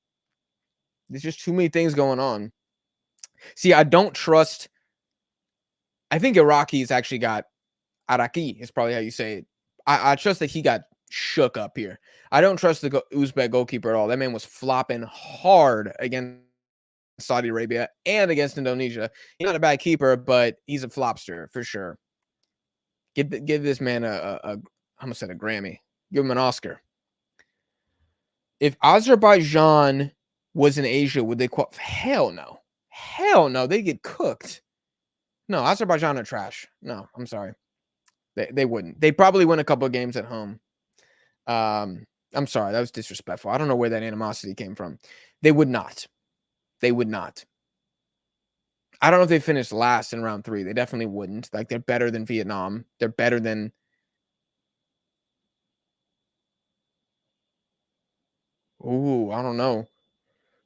There's just too many things going on. See, I don't trust. I think Iraqi's actually got Araki is probably how you say it. I trust that he got shook up here. I don't trust the Uzbek goalkeeper at all. That man was flopping hard against Saudi Arabia and against Indonesia. He's not a bad keeper, but he's a flopster for sure. Give this man I almost said a Grammy. Give him an Oscar. If Azerbaijan was in Asia, would they qualify? Hell no. Hell no. They get cooked. No, Azerbaijan are trash. No, I'm sorry. They wouldn't. They probably win a couple of games at home. I'm sorry, that was disrespectful. I don't know where that animosity came from. They would not. They would not. I don't know if they finished last in round 3. They definitely wouldn't. Like they're better than Vietnam. They're better than I don't know.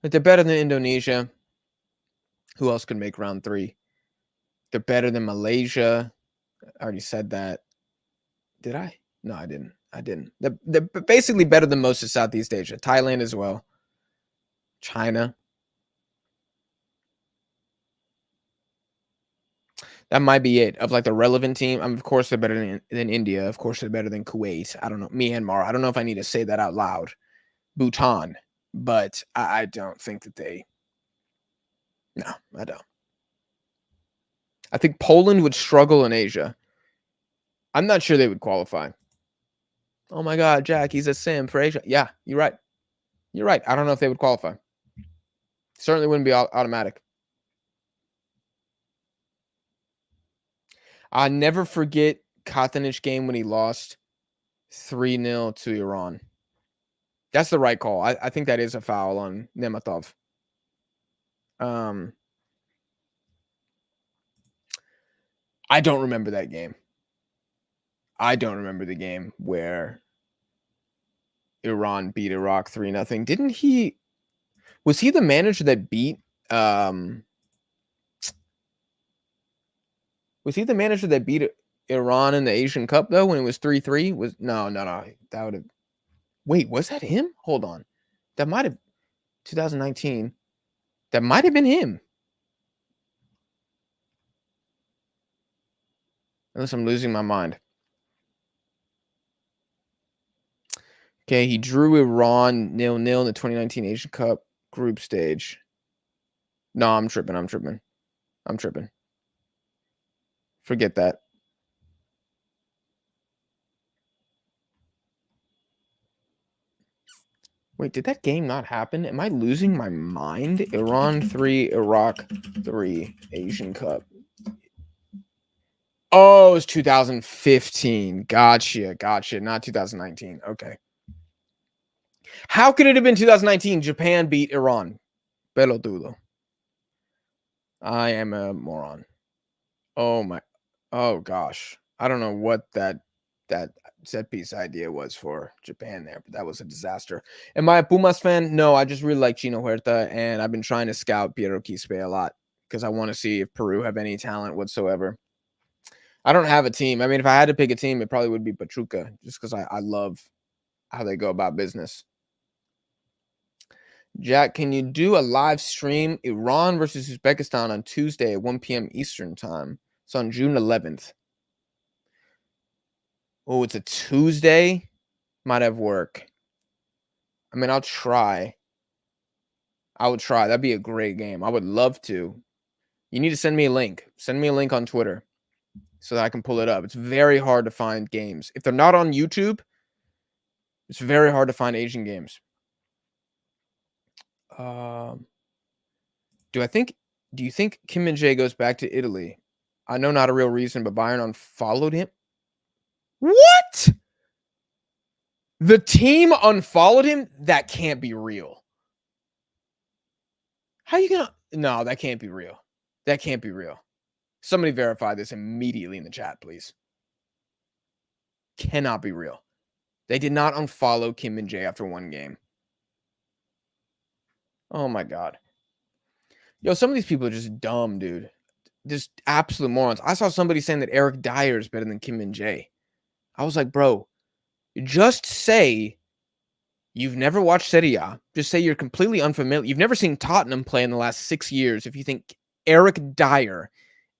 But they're better than Indonesia. Who else could make round 3? They're better than Malaysia. I already said that. Did I? No, I didn't. I didn't. They're basically better than most of Southeast Asia. Thailand as well. China. That might be it. Of like the relevant team. Of course they're better than India. Of course they're better than Kuwait. I don't know. Myanmar. I don't know if I need to say that out loud. Bhutan. But I don't think that they. No, I don't. I think Poland would struggle in Asia. I'm not sure they would qualify. Oh my God, Jack, he's a sim for Asia. Yeah, you're right. You're right. I don't know if they would qualify. Certainly wouldn't be automatic. I'll never forget Katanic game when he lost 3-0 to Iran. That's the right call. I think that is a foul on Nematov. I don't remember that game. I don't remember the game where Iran beat Iraq 3-0. Didn't he? Was he the manager that beat? Was he the manager that beat Iran in the Asian Cup though when it was 3-3? Was no. That would have. Wait, was that him? Hold on. That might have 2019. That might have been him. Unless I'm losing my mind. Okay, he drew Iran 0-0 in the 2019 Asian Cup group stage. No, I'm tripping. Forget that. Wait, did that game not happen? Am I losing my mind? Iran 3, Iraq 3, Asian Cup. Oh, it was 2015. Gotcha. Not 2019. Okay. How could it have been 2019? Japan beat Iran. Pelotudo. I am a moron. Oh gosh. I don't know what that set piece idea was for Japan there, but that was a disaster. Am I a Pumas fan? No, I just really like Chino Huerta, and I've been trying to scout Piero Quispe a lot because I want to see if Peru have any talent whatsoever. I don't have a team. I mean, if I had to pick a team, it probably would be Pachuca, just because I love how they go about business. Jack, can you do a live stream Iran versus Uzbekistan on Tuesday at 1 p.m. Eastern time? It's on June 11th. Oh, it's a Tuesday? Might have work. I mean, I'll try. I would try. That'd be a great game. I would love to. You need to send me a link. Send me a link on Twitter so that I can pull it up. It's very hard to find games. If they're not on YouTube, it's very hard to find Asian games. Do you think Kim Min-jae goes back to Italy? I know not a real reason, but Bayern unfollowed him. What? The team unfollowed him? That can't be real. How you gonna? No, that can't be real. That can't be real. Somebody verify this immediately in the chat, please. Cannot be real. They did not unfollow Kim Min-jae after one game. Oh my God. Yo, some of these people are just dumb, dude. Just absolute morons. I saw somebody saying that Eric Dyer is better than Kim Min-jae. I was like, bro, just say you've never watched Serie A. Just say you're completely unfamiliar. You've never seen Tottenham play in the last 6 years if you think Eric Dyer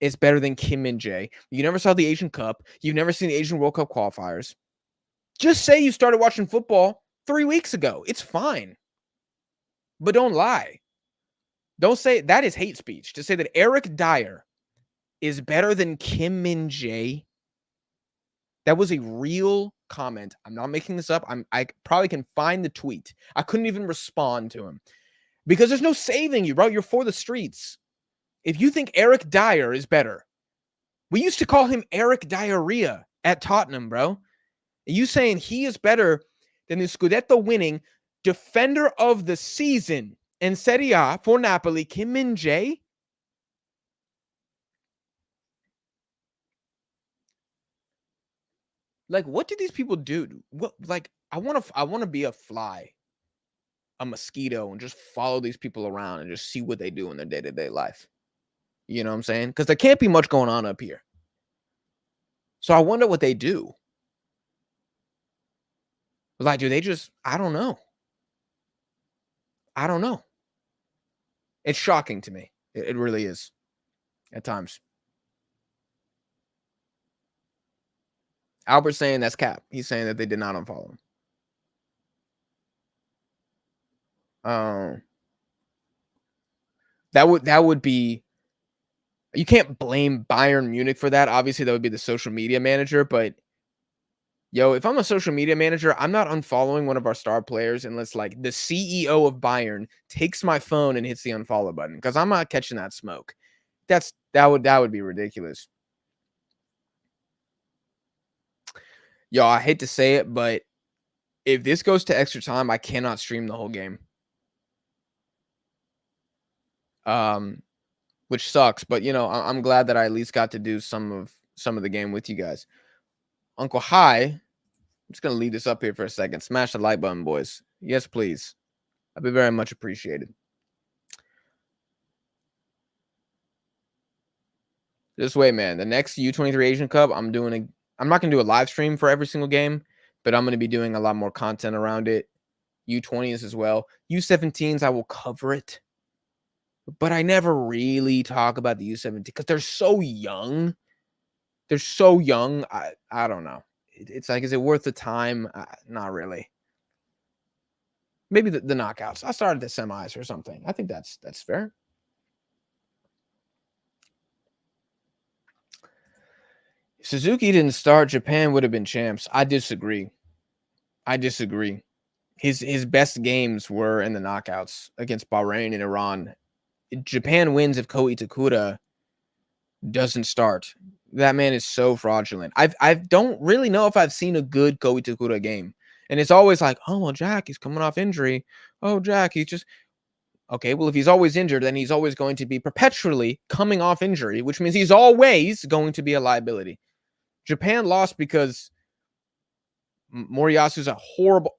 is better than Kim Min-jae. You never saw the Asian Cup. You've never seen the Asian World Cup qualifiers. Just say you started watching football 3 weeks ago. It's fine. But don't lie. Don't say that is hate speech. To say that Eric Dyer is better than Kim Min-jae. That was a real comment. I'm not making this up. I probably can find the tweet. I couldn't even respond to him because there's no saving you, bro. You're for the streets. If you think Eric Dyer is better, we used to call him Eric Diarrhea at Tottenham, bro. You saying he is better than the Scudetto winning defender of the season in Serie A for Napoli, Kim Min-jae? Like, what do these people do? What, like, I want to be a fly, a mosquito, and just follow these people around and just see what they do in their day-to-day life. You know what I'm saying? Because there can't be much going on up here. So I wonder what they do. Like, do they just I don't know. I don't know. It's shocking to me. It really is at times. Albert's saying that's cap. He's saying that they did not unfollow him. Um, that would be you can't blame Bayern Munich for that. Obviously, that would be the social media manager, but yo, if I'm a social media manager, I'm not unfollowing one of our star players unless like the CEO of Bayern takes my phone and hits the unfollow button because I'm not catching that smoke. That would be ridiculous. Yo, I hate to say it, but if this goes to extra time, I cannot stream the whole game. Um, which sucks, but I'm glad that I at least got to do some of the game with you guys. Uncle Hi, I'm just gonna leave this up here for a second. Smash the like button, boys. Yes, please. I'd be very much appreciated. This way, man. The next U23 Asian Cup, I'm not gonna do a live stream for every single game, but I'm gonna be doing a lot more content around it. U20s as well. U17s, I will cover it, but I never really talk about the U17 because they're so young. They're so young. I don't know. It's like, is it worth the time? Not really. Maybe the knockouts. I started the semis or something. I think that's fair. If Suzuki didn't start, Japan would have been champs. I disagree. I disagree. His best games were in the knockouts against Bahrain and Iran. Japan wins if Ko Itakura doesn't start. That man is so fraudulent. I don't really know if I've seen a good Ko Itakura game. And it's always like, oh well, Jack, he's coming off injury. Oh, Jack, he's just okay. Well, if he's always injured, then he's always going to be perpetually coming off injury, which means he's always going to be a liability. Japan lost because Moriyasu's a horrible.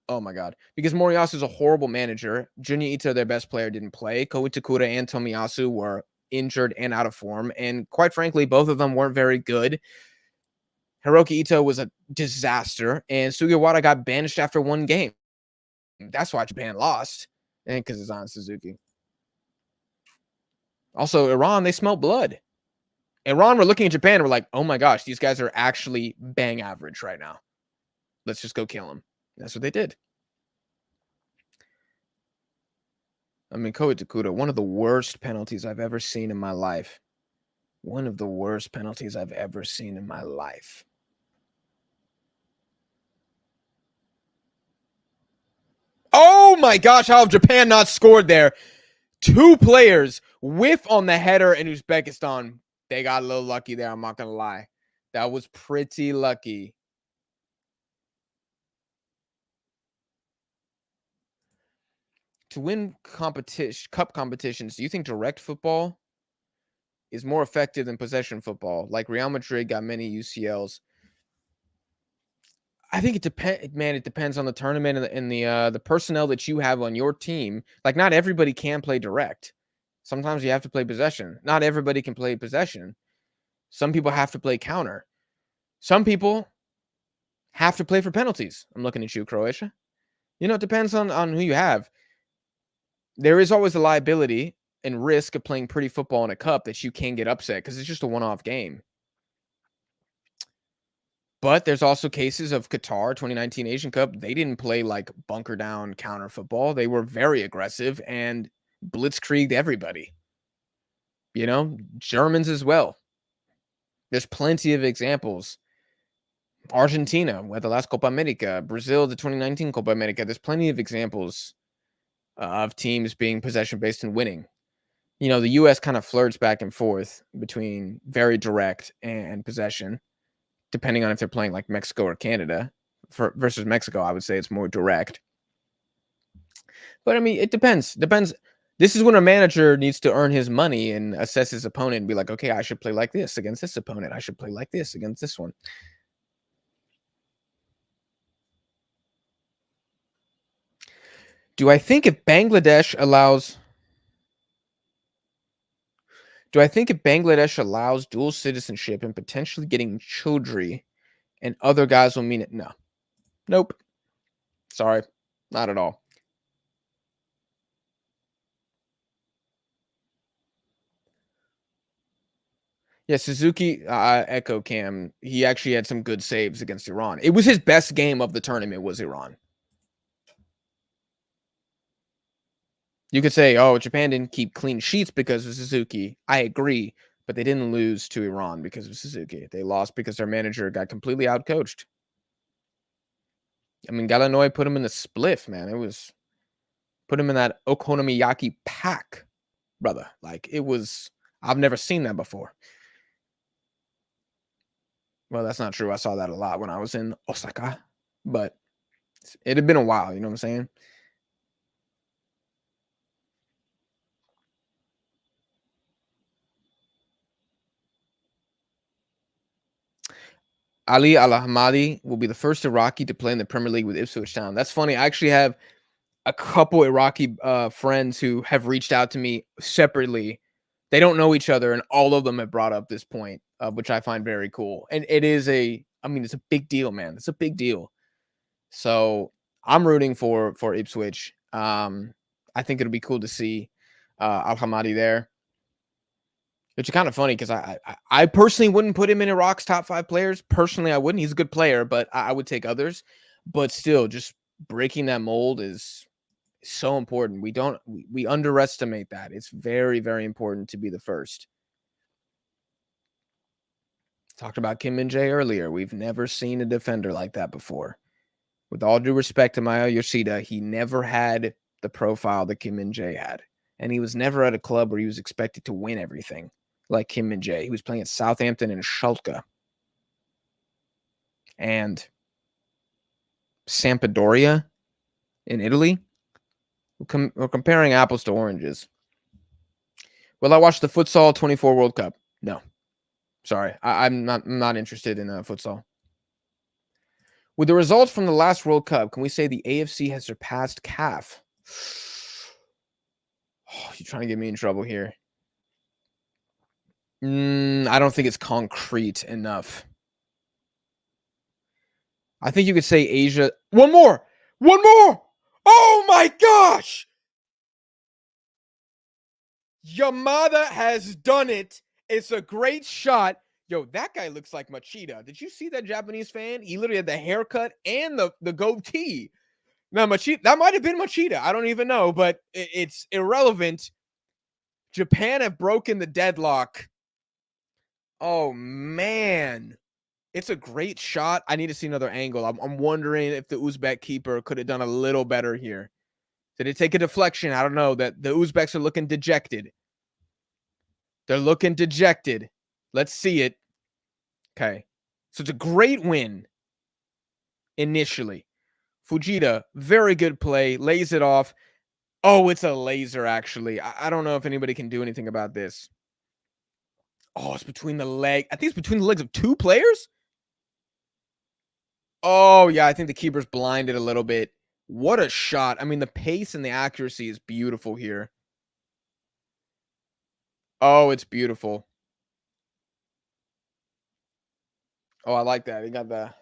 Oh my god! Because Moriyasu's a horrible manager. Junya Ito, their best player, didn't play. Ko Itakura and Tomiyasu were injured and out of form, and quite frankly, both of them weren't very good. Hiroki Ito was a disaster, and Sugawara got benched after one game. That's why Japan lost, and because it's on Suzuki. Also, Iran, they smelled blood. Iran were looking at Japan and were like, oh my gosh, these guys are actually bang average right now. Let's just go kill them. That's what they did. I mean, Ko Itakura, one of the worst penalties I've ever seen in my life. One of the worst penalties I've ever seen in my life. Oh my gosh, how have Japan not scored there? Two players whiff on the header in Uzbekistan. They got a little lucky there, I'm not going to lie. That was pretty lucky. To win cup competitions, do you think direct football is more effective than possession football? Like Real Madrid got many UCLs. I think it depends, man. It depends on the tournament and the personnel that you have on your team. Like, not everybody can play direct. Sometimes you have to play possession. Not everybody can play possession. Some people have to play counter. Some people have to play for penalties. I'm looking at you, Croatia. It depends on who you have. There is always a liability and risk of playing pretty football in a cup that you can get upset because it's just a one-off game. But there's also cases of Qatar 2019 Asian Cup. They didn't play like bunker down counter football. They were very aggressive and blitzkrieged everybody. Germans as well. There's plenty of examples. Argentina with the last Copa America, Brazil, the 2019 Copa America. There's plenty of examples of teams being possession based and winning. The U.S. kind of flirts back and forth between very direct and possession, depending on if they're playing like Mexico or Canada. Versus Mexico, I would say it's more direct. But I mean, it depends. This is when a manager needs to earn his money and assess his opponent and be like, okay, I should play like this against this opponent. I should play like this against this one. Do I think if Bangladesh allows... Do I think if Bangladesh allows dual citizenship and potentially getting children and other guys will mean it? No. Nope. Sorry. Not at all. Yeah, Suzuki, echo Cam. He actually had some good saves against Iran. It was his best game of the tournament was Iran. You could say, "Oh, Japan didn't keep clean sheets because of Suzuki." I agree, but they didn't lose to Iran because of Suzuki. They lost because their manager got completely outcoached. I mean, Galanoy put him in the spliff, man. It was put him in that okonomiyaki pack, brother. Like it was. I've never seen that before. Well, that's not true. I saw that a lot when I was in Osaka, but it had been a while. You know what I'm saying? Ali Al Ahmadi will be the first Iraqi to play in the Premier League with Ipswich Town. That's funny. I actually have a couple Iraqi friends who have reached out to me separately. They don't know each other, and all of them have brought up this point, which I find very cool. And it is I mean, it's a big deal, man. It's a big deal. So I'm rooting for Ipswich. I think it'll be cool to see Al Hamadi there. Which is kind of funny because I personally wouldn't put him in Iraq's top 5 players. Personally, I wouldn't. He's a good player, but I would take others. But still, just breaking that mold is so important. We underestimate that. It's very, very important to be the first. Talked about Kim Min Jae earlier. We've never seen a defender like that before. With all due respect to Maya Yoshida, he never had the profile that Kim Min Jae had. And he was never at a club where he was expected to win everything like Kim Min Jae. He was playing at Southampton and Schalke and Sampdoria in Italy. We're comparing apples to oranges. Will I watch the futsal 24 World Cup? No. Sorry. I'm not interested in futsal. With the results from the last World Cup, can we say the AFC has surpassed CAF? Oh, you're trying to get me in trouble here. I don't think it's concrete enough. I think you could say Asia. One more. One more. Oh my gosh. Yamada has done it. It's a great shot. Yo, that guy looks like Machida. Did you see that Japanese fan? He literally had the haircut and the goatee. Now, Machida, that might have been Machida. I don't even know, but it's irrelevant. Japan have broken the deadlock. Oh, man. It's a great shot. I need to see another angle. I'm wondering if the Uzbek keeper could have done a little better here. Did it take a deflection? I don't know. That the Uzbeks are looking dejected. They're looking dejected. Let's see it. Okay. So it's a great win initially. Fujita, very good play. Lays it off. Oh, it's a laser, actually. I don't know if anybody can do anything about this. Oh, it's between the leg. I think it's between the legs of 2 players. Oh, yeah. I think the keeper's blinded a little bit. What a shot. I mean, the pace and the accuracy is beautiful here. Oh, it's beautiful. Oh, I like that. He got the.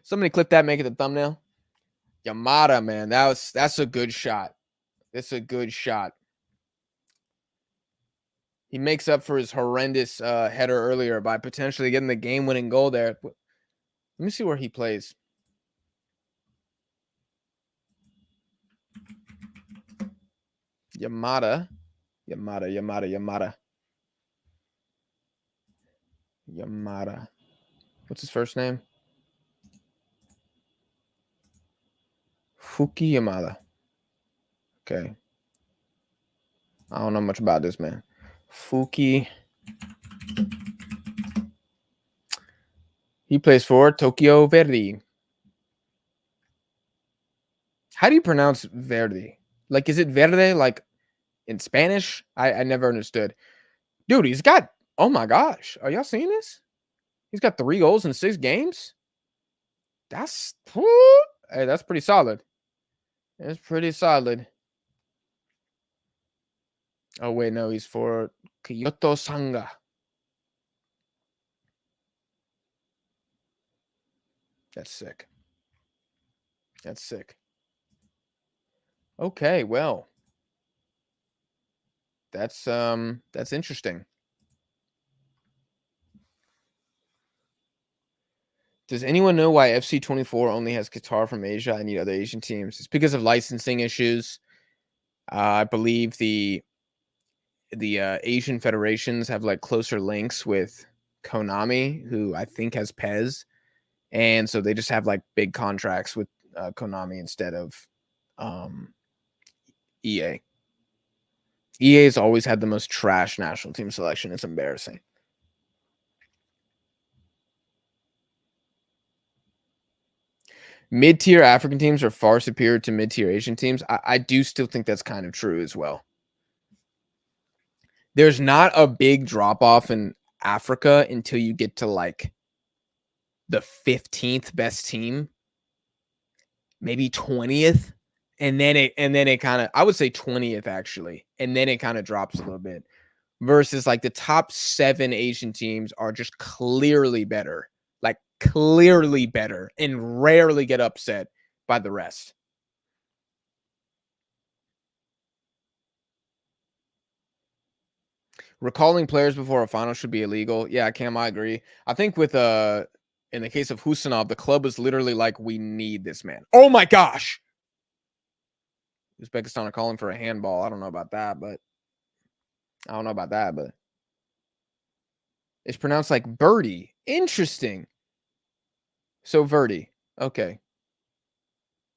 Somebody clip that, make it the thumbnail. Yamada, man. That's a good shot. That's a good shot. He makes up for his horrendous header earlier by potentially getting the game-winning goal there. Let me see where he plays. Yamada. What's his first name? Fuki Yamada. Okay. I don't know much about this man. Fuki. He plays for Tokyo Verdy. How do you pronounce Verdi? Like, is it Verde like in Spanish? I never understood. Dude, he's got, oh my gosh. Are y'all seeing this? He's got 3 goals in 6 games. That's, hey, that's pretty solid. It's pretty solid. Oh, wait, no, he's for Kyoto Sanga. That's sick. That's sick. Okay, well, that's interesting. Does anyone know why FC24 only has Qatar from Asia? I need other Asian teams. It's because of licensing issues. I believe the Asian federations have like closer links with Konami, who I think has Pez, and so they just have like big contracts with Konami instead of um, EA. EA's always had the most trash national team selection. It's embarrassing. Mid-tier African teams are far superior to mid-tier Asian teams. I do still think that's kind of true as well. There's not a big drop off in Africa until you get to like the 15th best team, maybe 20th, and then it kind of, I would say 20th actually, and then it kind of drops a little bit. Versus like the top 7 Asian teams are just clearly better, like clearly better, and rarely get upset by the rest. Recalling players before a final should be illegal. Yeah, Cam, I agree. I think with in the case of Husanov, the club was literally like, we need this man. Oh my gosh. Uzbekistan are calling for a handball. I don't know about that, but it's pronounced like birdie. Interesting. So Verdi. Okay.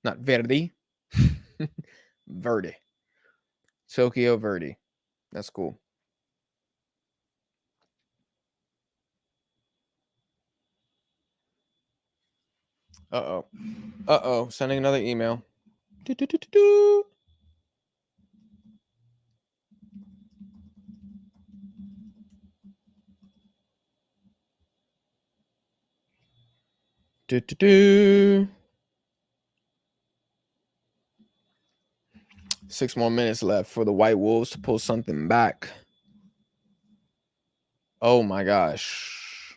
Not Verdi. Verdi. Tokyo Verdi. That's cool. Uh-oh. Uh-oh. Sending another email. Do-do-do-do-do. Do-do-do. 6 more minutes left for the White Wolves to pull something back. Oh my gosh.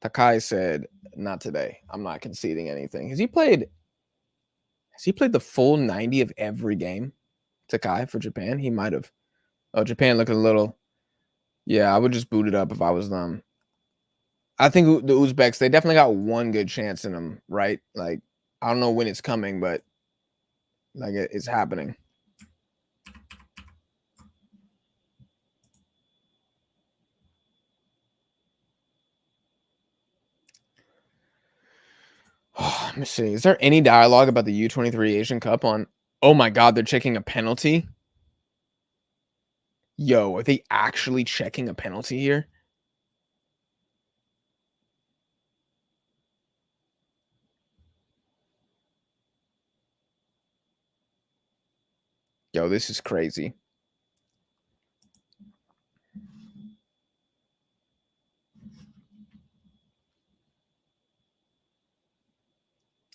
Takai said, not today. I'm not conceding anything. Has he played the full 90 of every game? Takai for Japan? He might have. Oh, Japan looking a little. Yeah, I would just boot it up if I was them. I think the Uzbeks, they definitely got one good chance in them, right? Like, I don't know when it's coming, but like it's happening. Let me see. Is there any dialogue about the U23 Asian Cup on? Oh my God, they're checking a penalty. Yo, are they actually checking a penalty here? Yo, this is crazy.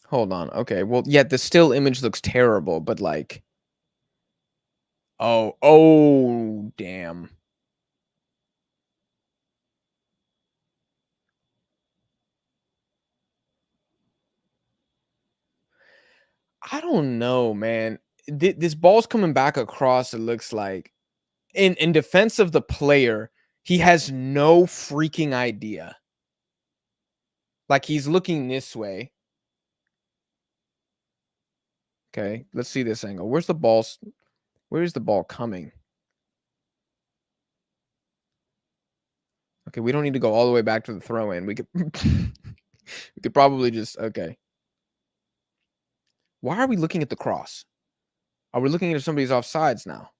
Hold on. Okay. Well, yeah, the still image looks terrible, but like, oh, damn. I don't know, man. This ball's coming back across. It looks like in defense of the player, he has no freaking idea. Like he's looking this way. Okay, let's see this angle. Where's the ball? Where is the ball coming? Okay, we don't need to go all the way back to the throw in. We could we could probably just okay. Why are we looking at the cross? Are we looking at if somebody's offsides now?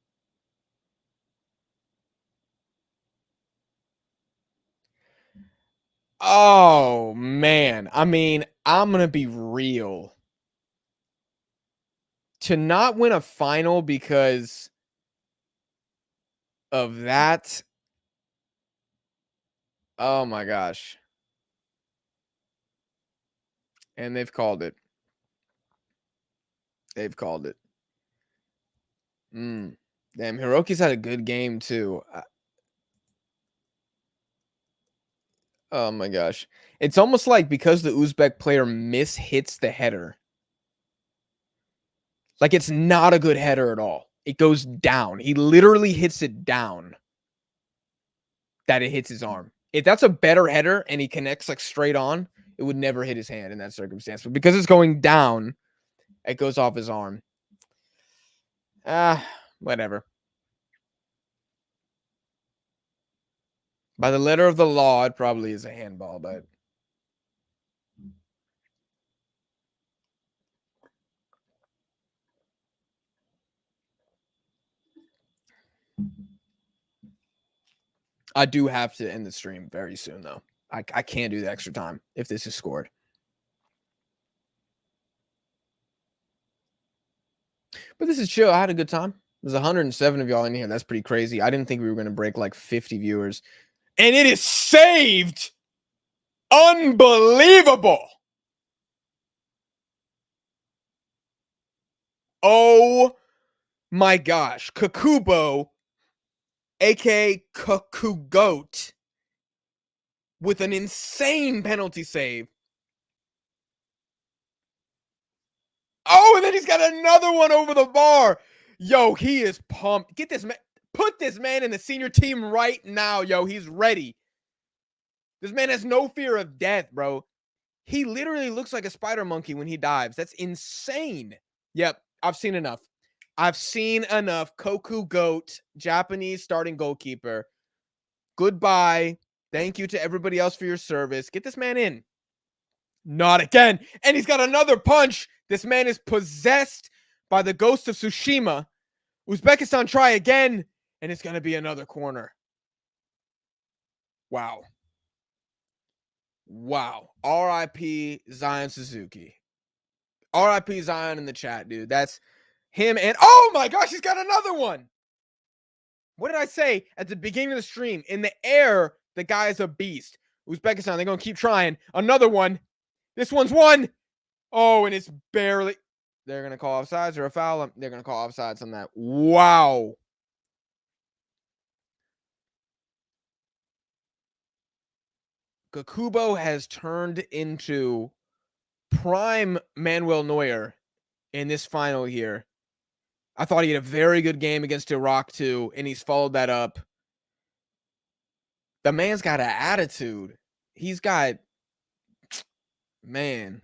Oh man. I mean, I'm gonna be real. To not win a final because of that. Oh my gosh. And they've called it. They've called it. Mm. Damn, Hiroki's had a good game too. Oh my gosh. It's almost like because the Uzbek player mishits the header, like it's not a good header at all. It goes down. He literally hits it down that it hits his arm. If that's a better header and he connects like straight on, it would never hit his hand in that circumstance. But because it's going down, it goes off his arm. Whatever. By the letter of the law, it probably is a handball, but I do have to end the stream very soon, though. I can't do the extra time if this is scored. But this is chill. I had a good time. There's 107 of y'all in here. That's pretty crazy. I didn't think we were going to break like 50 viewers. And it is saved. Unbelievable. Oh my gosh. Kakubo, aka Kakugoat, with an insane penalty save. Oh, and then he's got another one over the bar. Yo, he is pumped. Get this man. Put this man in the senior team right now, yo. He's ready. This man has no fear of death, bro. He literally looks like a spider monkey when he dives. That's insane. Yep, I've seen enough. I've seen enough. Koku Goat, Japanese starting goalkeeper. Goodbye. Thank you to everybody else for your service. Get this man in. Not again. And he's got another punch. This man is possessed by the ghost of Tsushima. Uzbekistan try again, and it's going to be another corner. Wow. Wow. R.I.P. Zion Suzuki. R.I.P. Zion in the chat, dude. That's him. And oh my gosh, he's got another one. What did I say at the beginning of the stream? In the air, the guy is a beast. Uzbekistan, they're going to keep trying. Another one. This one's one. Oh, and it's barely. They're going to call offsides or a foul. They're going to call offsides on that. Wow. Gakubo has turned into prime Manuel Neuer in this final here. I thought he had a very good game against Iraq too, and he's followed that up. The man's got an attitude. He's got, man.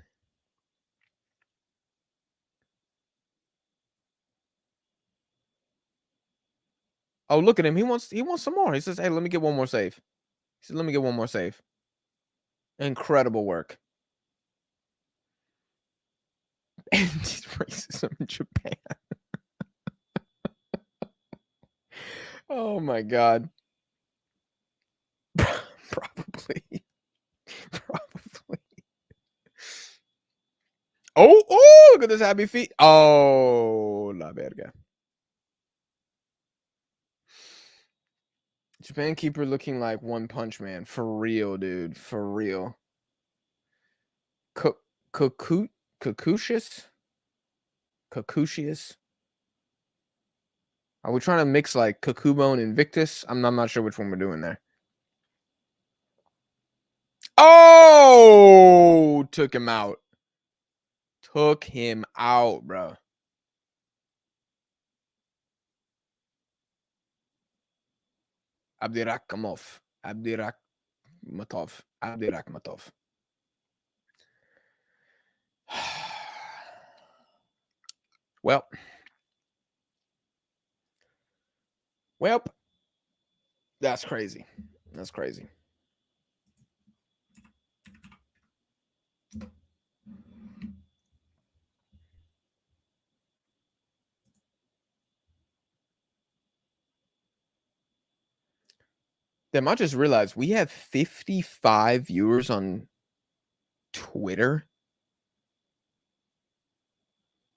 Oh, look at him. He wants some more. He says, hey, let me get one more save. He said, let me get one more save. Incredible work. Anti-racism in Japan. Oh my God. Probably. Oh, look at this happy feet. Oh, la verga. Japan keeper looking like One Punch Man. For real, dude. For real. Kakushis? Kakushius? Are we trying to mix like Kakubo and Invictus? I'm not sure which one we're doing there. Oh! Took him out. Took him out, bro. Abdirakhmatov. Well, that's crazy. That's crazy. Damn, I just realized we have 55 viewers on Twitter.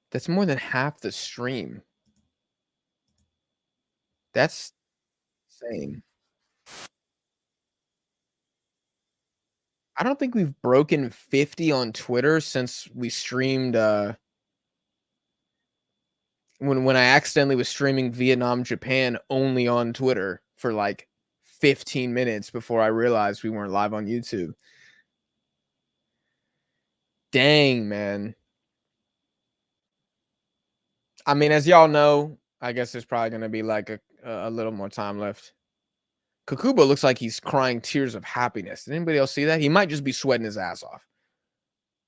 That's more than half the stream. That's insane. I don't think we've broken 50 on Twitter since we streamed when I accidentally was streaming Vietnam, Japan only on Twitter for like 15 minutes before I realized we weren't live on YouTube. Dang, man. I mean, as y'all know, I guess there's probably gonna be like a little more time left. Kakuba looks like he's crying tears of happiness. Did anybody else see that? He might just be sweating his ass off.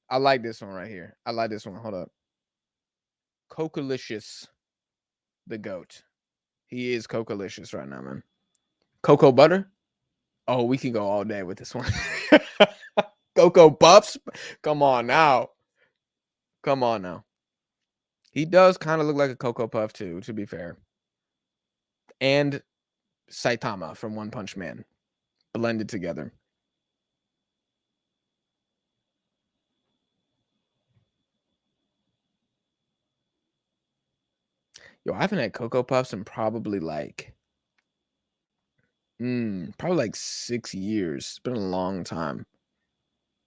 I like this one right here. I like this one. Hold up. Cocolicious, the goat. He is Cocolicious right now, man. Cocoa butter? Oh, we can go all day with this one. Cocoa Puffs? Come on now. Come on now. He does kind of look like a Cocoa Puff too, to be fair. And Saitama from One Punch Man blended together. Yo, I haven't had Cocoa Puffs in probably like 6 years. It's been a long time.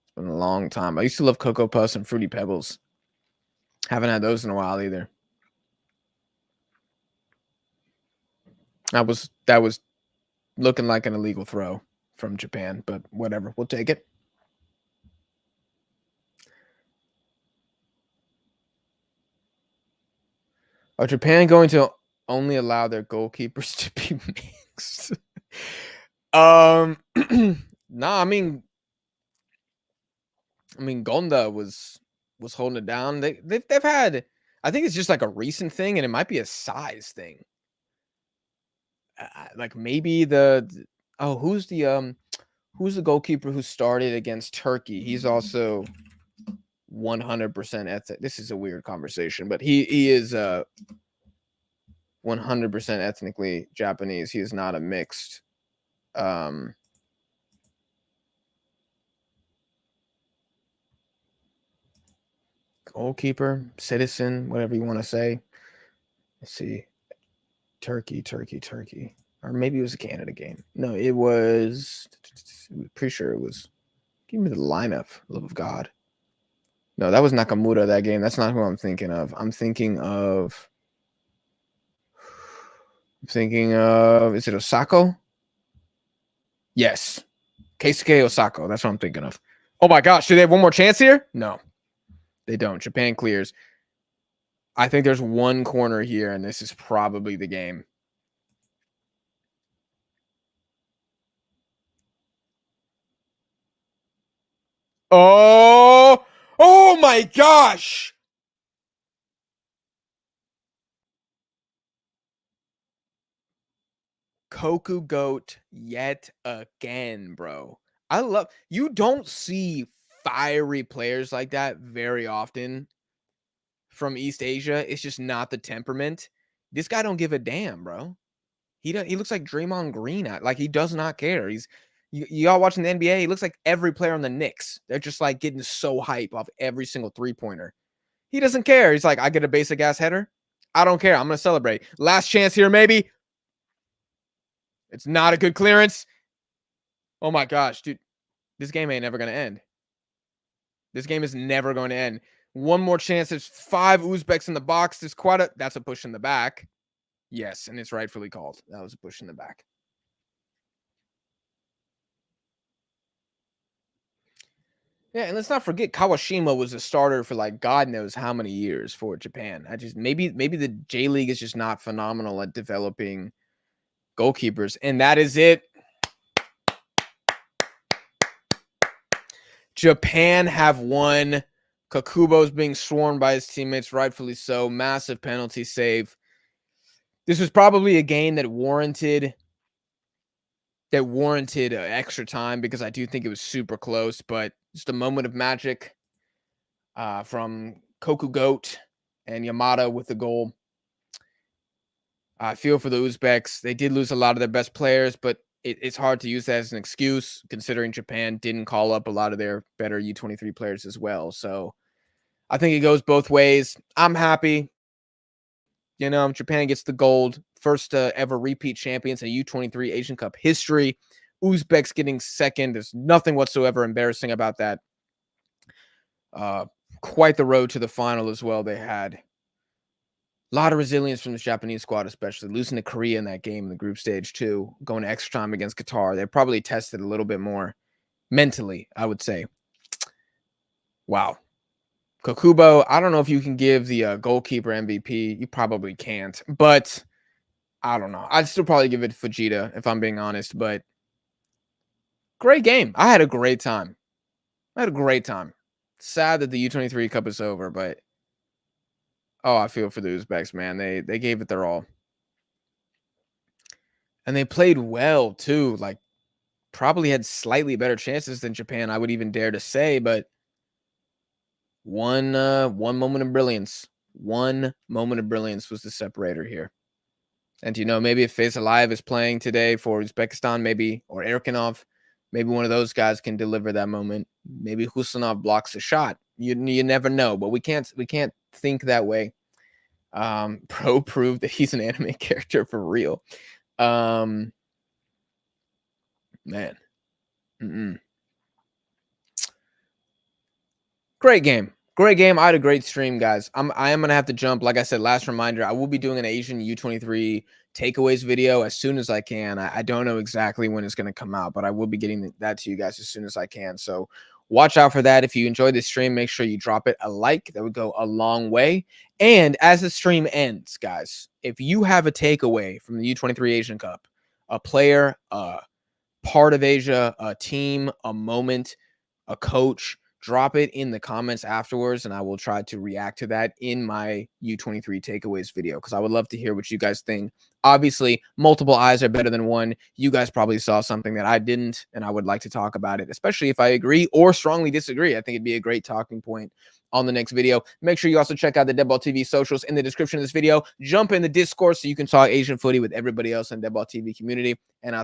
It's been a long time. I used to love Cocoa Puffs and Fruity Pebbles. Haven't had those in a while either. That was looking like an illegal throw from Japan, but whatever. We'll take it. Are Japan going to only allow their goalkeepers to be mixed? Nah, I mean Gonda was holding it down. They've had, I think it's just like a recent thing, and it might be a size thing. Like maybe who's the goalkeeper who started against Turkey? He's also 100% ethnic. This is a weird conversation, but he is 100% ethnically Japanese. He is not a mixed. Goalkeeper, citizen, whatever you want to say. Let's see. Turkey. Or maybe it was a Canada game. No, it was. Pretty sure it was. Give me the lineup, love of God. No, that was Nakamura that game. That's not who I'm thinking of. I'm thinking of. Is it Osako? Yes. Keisuke Osako. That's what I'm thinking of. Oh my gosh. Do they have one more chance here? No, they don't. Japan clears. I think there's one corner here, and this is probably the game. Oh my gosh. Koku Goat yet again, bro. You don't see fiery players like that very often from East Asia. It's just not the temperament. This guy don't give a damn, bro. He looks like Draymond Green. Like he does not care. Y'all watching the NBA, he looks like every player on the Knicks. They're just like getting so hype off every single three-pointer. He doesn't care. He's like, I get a basic ass header. I don't care. I'm going to celebrate. Last chance here, maybe. It's not a good clearance. Oh my gosh, dude. This game ain't never going to end. This game is never going to end. One more chance. There's 5 Uzbeks in the box. That's a push in the back. Yes, and it's rightfully called. That was a push in the back. Yeah, and let's not forget Kawashima was a starter for like God knows how many years for Japan. Maybe the J League is just not phenomenal at developing goalkeepers, and that is it. Japan have won. Kakubo's being swarmed by his teammates, rightfully so. Massive penalty save. This was probably a game that warranted extra time because I do think it was super close, but just a moment of magic from Koku Goat and Yamada with the goal. I feel for the Uzbeks. They did lose a lot of their best players, but it's hard to use that as an excuse considering Japan didn't call up a lot of their better U23 players as well. So I think it goes both ways. I'm happy. You know, Japan gets the gold. First ever repeat champions in U23 Asian Cup history. Uzbeks getting second. There's nothing whatsoever embarrassing about that. Quite the road to the final as well they had. A lot of resilience from the Japanese squad, especially losing to Korea in that game in the group stage too, going to extra time against Qatar. They probably tested a little bit more mentally, I would say. Wow. Kokubo, I don't know if you can give the goalkeeper MVP. You probably can't, but I don't know. I'd still probably give it Fujita if I'm being honest, but great game. I had a great time. I had a great time. Sad that the U23 Cup is over, but oh, I feel for the Uzbeks, man. They gave it their all. And they played well too. Like probably had slightly better chances than Japan, I would even dare to say, but one moment of brilliance. One moment of brilliance was the separator here. And maybe if Faisal Aliyev is playing today for Uzbekistan, maybe, or Erkinov, maybe one of those guys can deliver that moment. Maybe Husanov blocks a shot. You never know, but we can't think that way. Pro proved that he's an anime character for real. Man. Mm-mm. Great game. Great game. I had a great stream, guys. I am gonna have to jump. Like I said, last reminder, I will be doing an Asian U23 takeaways video as soon as I can. I don't know exactly when it's gonna come out, but I will be getting that to you guys as soon as I can. So watch out for that. If you enjoyed this stream, make sure you drop it a like. That would go a long way. And as the stream ends, guys, if you have a takeaway from the U23 Asian Cup, a player, a part of Asia, a team, a moment, a coach, drop it in the comments afterwards, and I will try to react to that in my U23 takeaways video because I would love to hear what you guys think. Obviously, multiple eyes are better than one. You guys probably saw something that I didn't, and I would like to talk about it, especially if I agree or strongly disagree. I think it'd be a great talking point on the next video. Make sure you also check out the Deadball TV socials in the description of this video. Jump in the Discourse so you can talk Asian footy with everybody else in the Deadball TV community, and I'll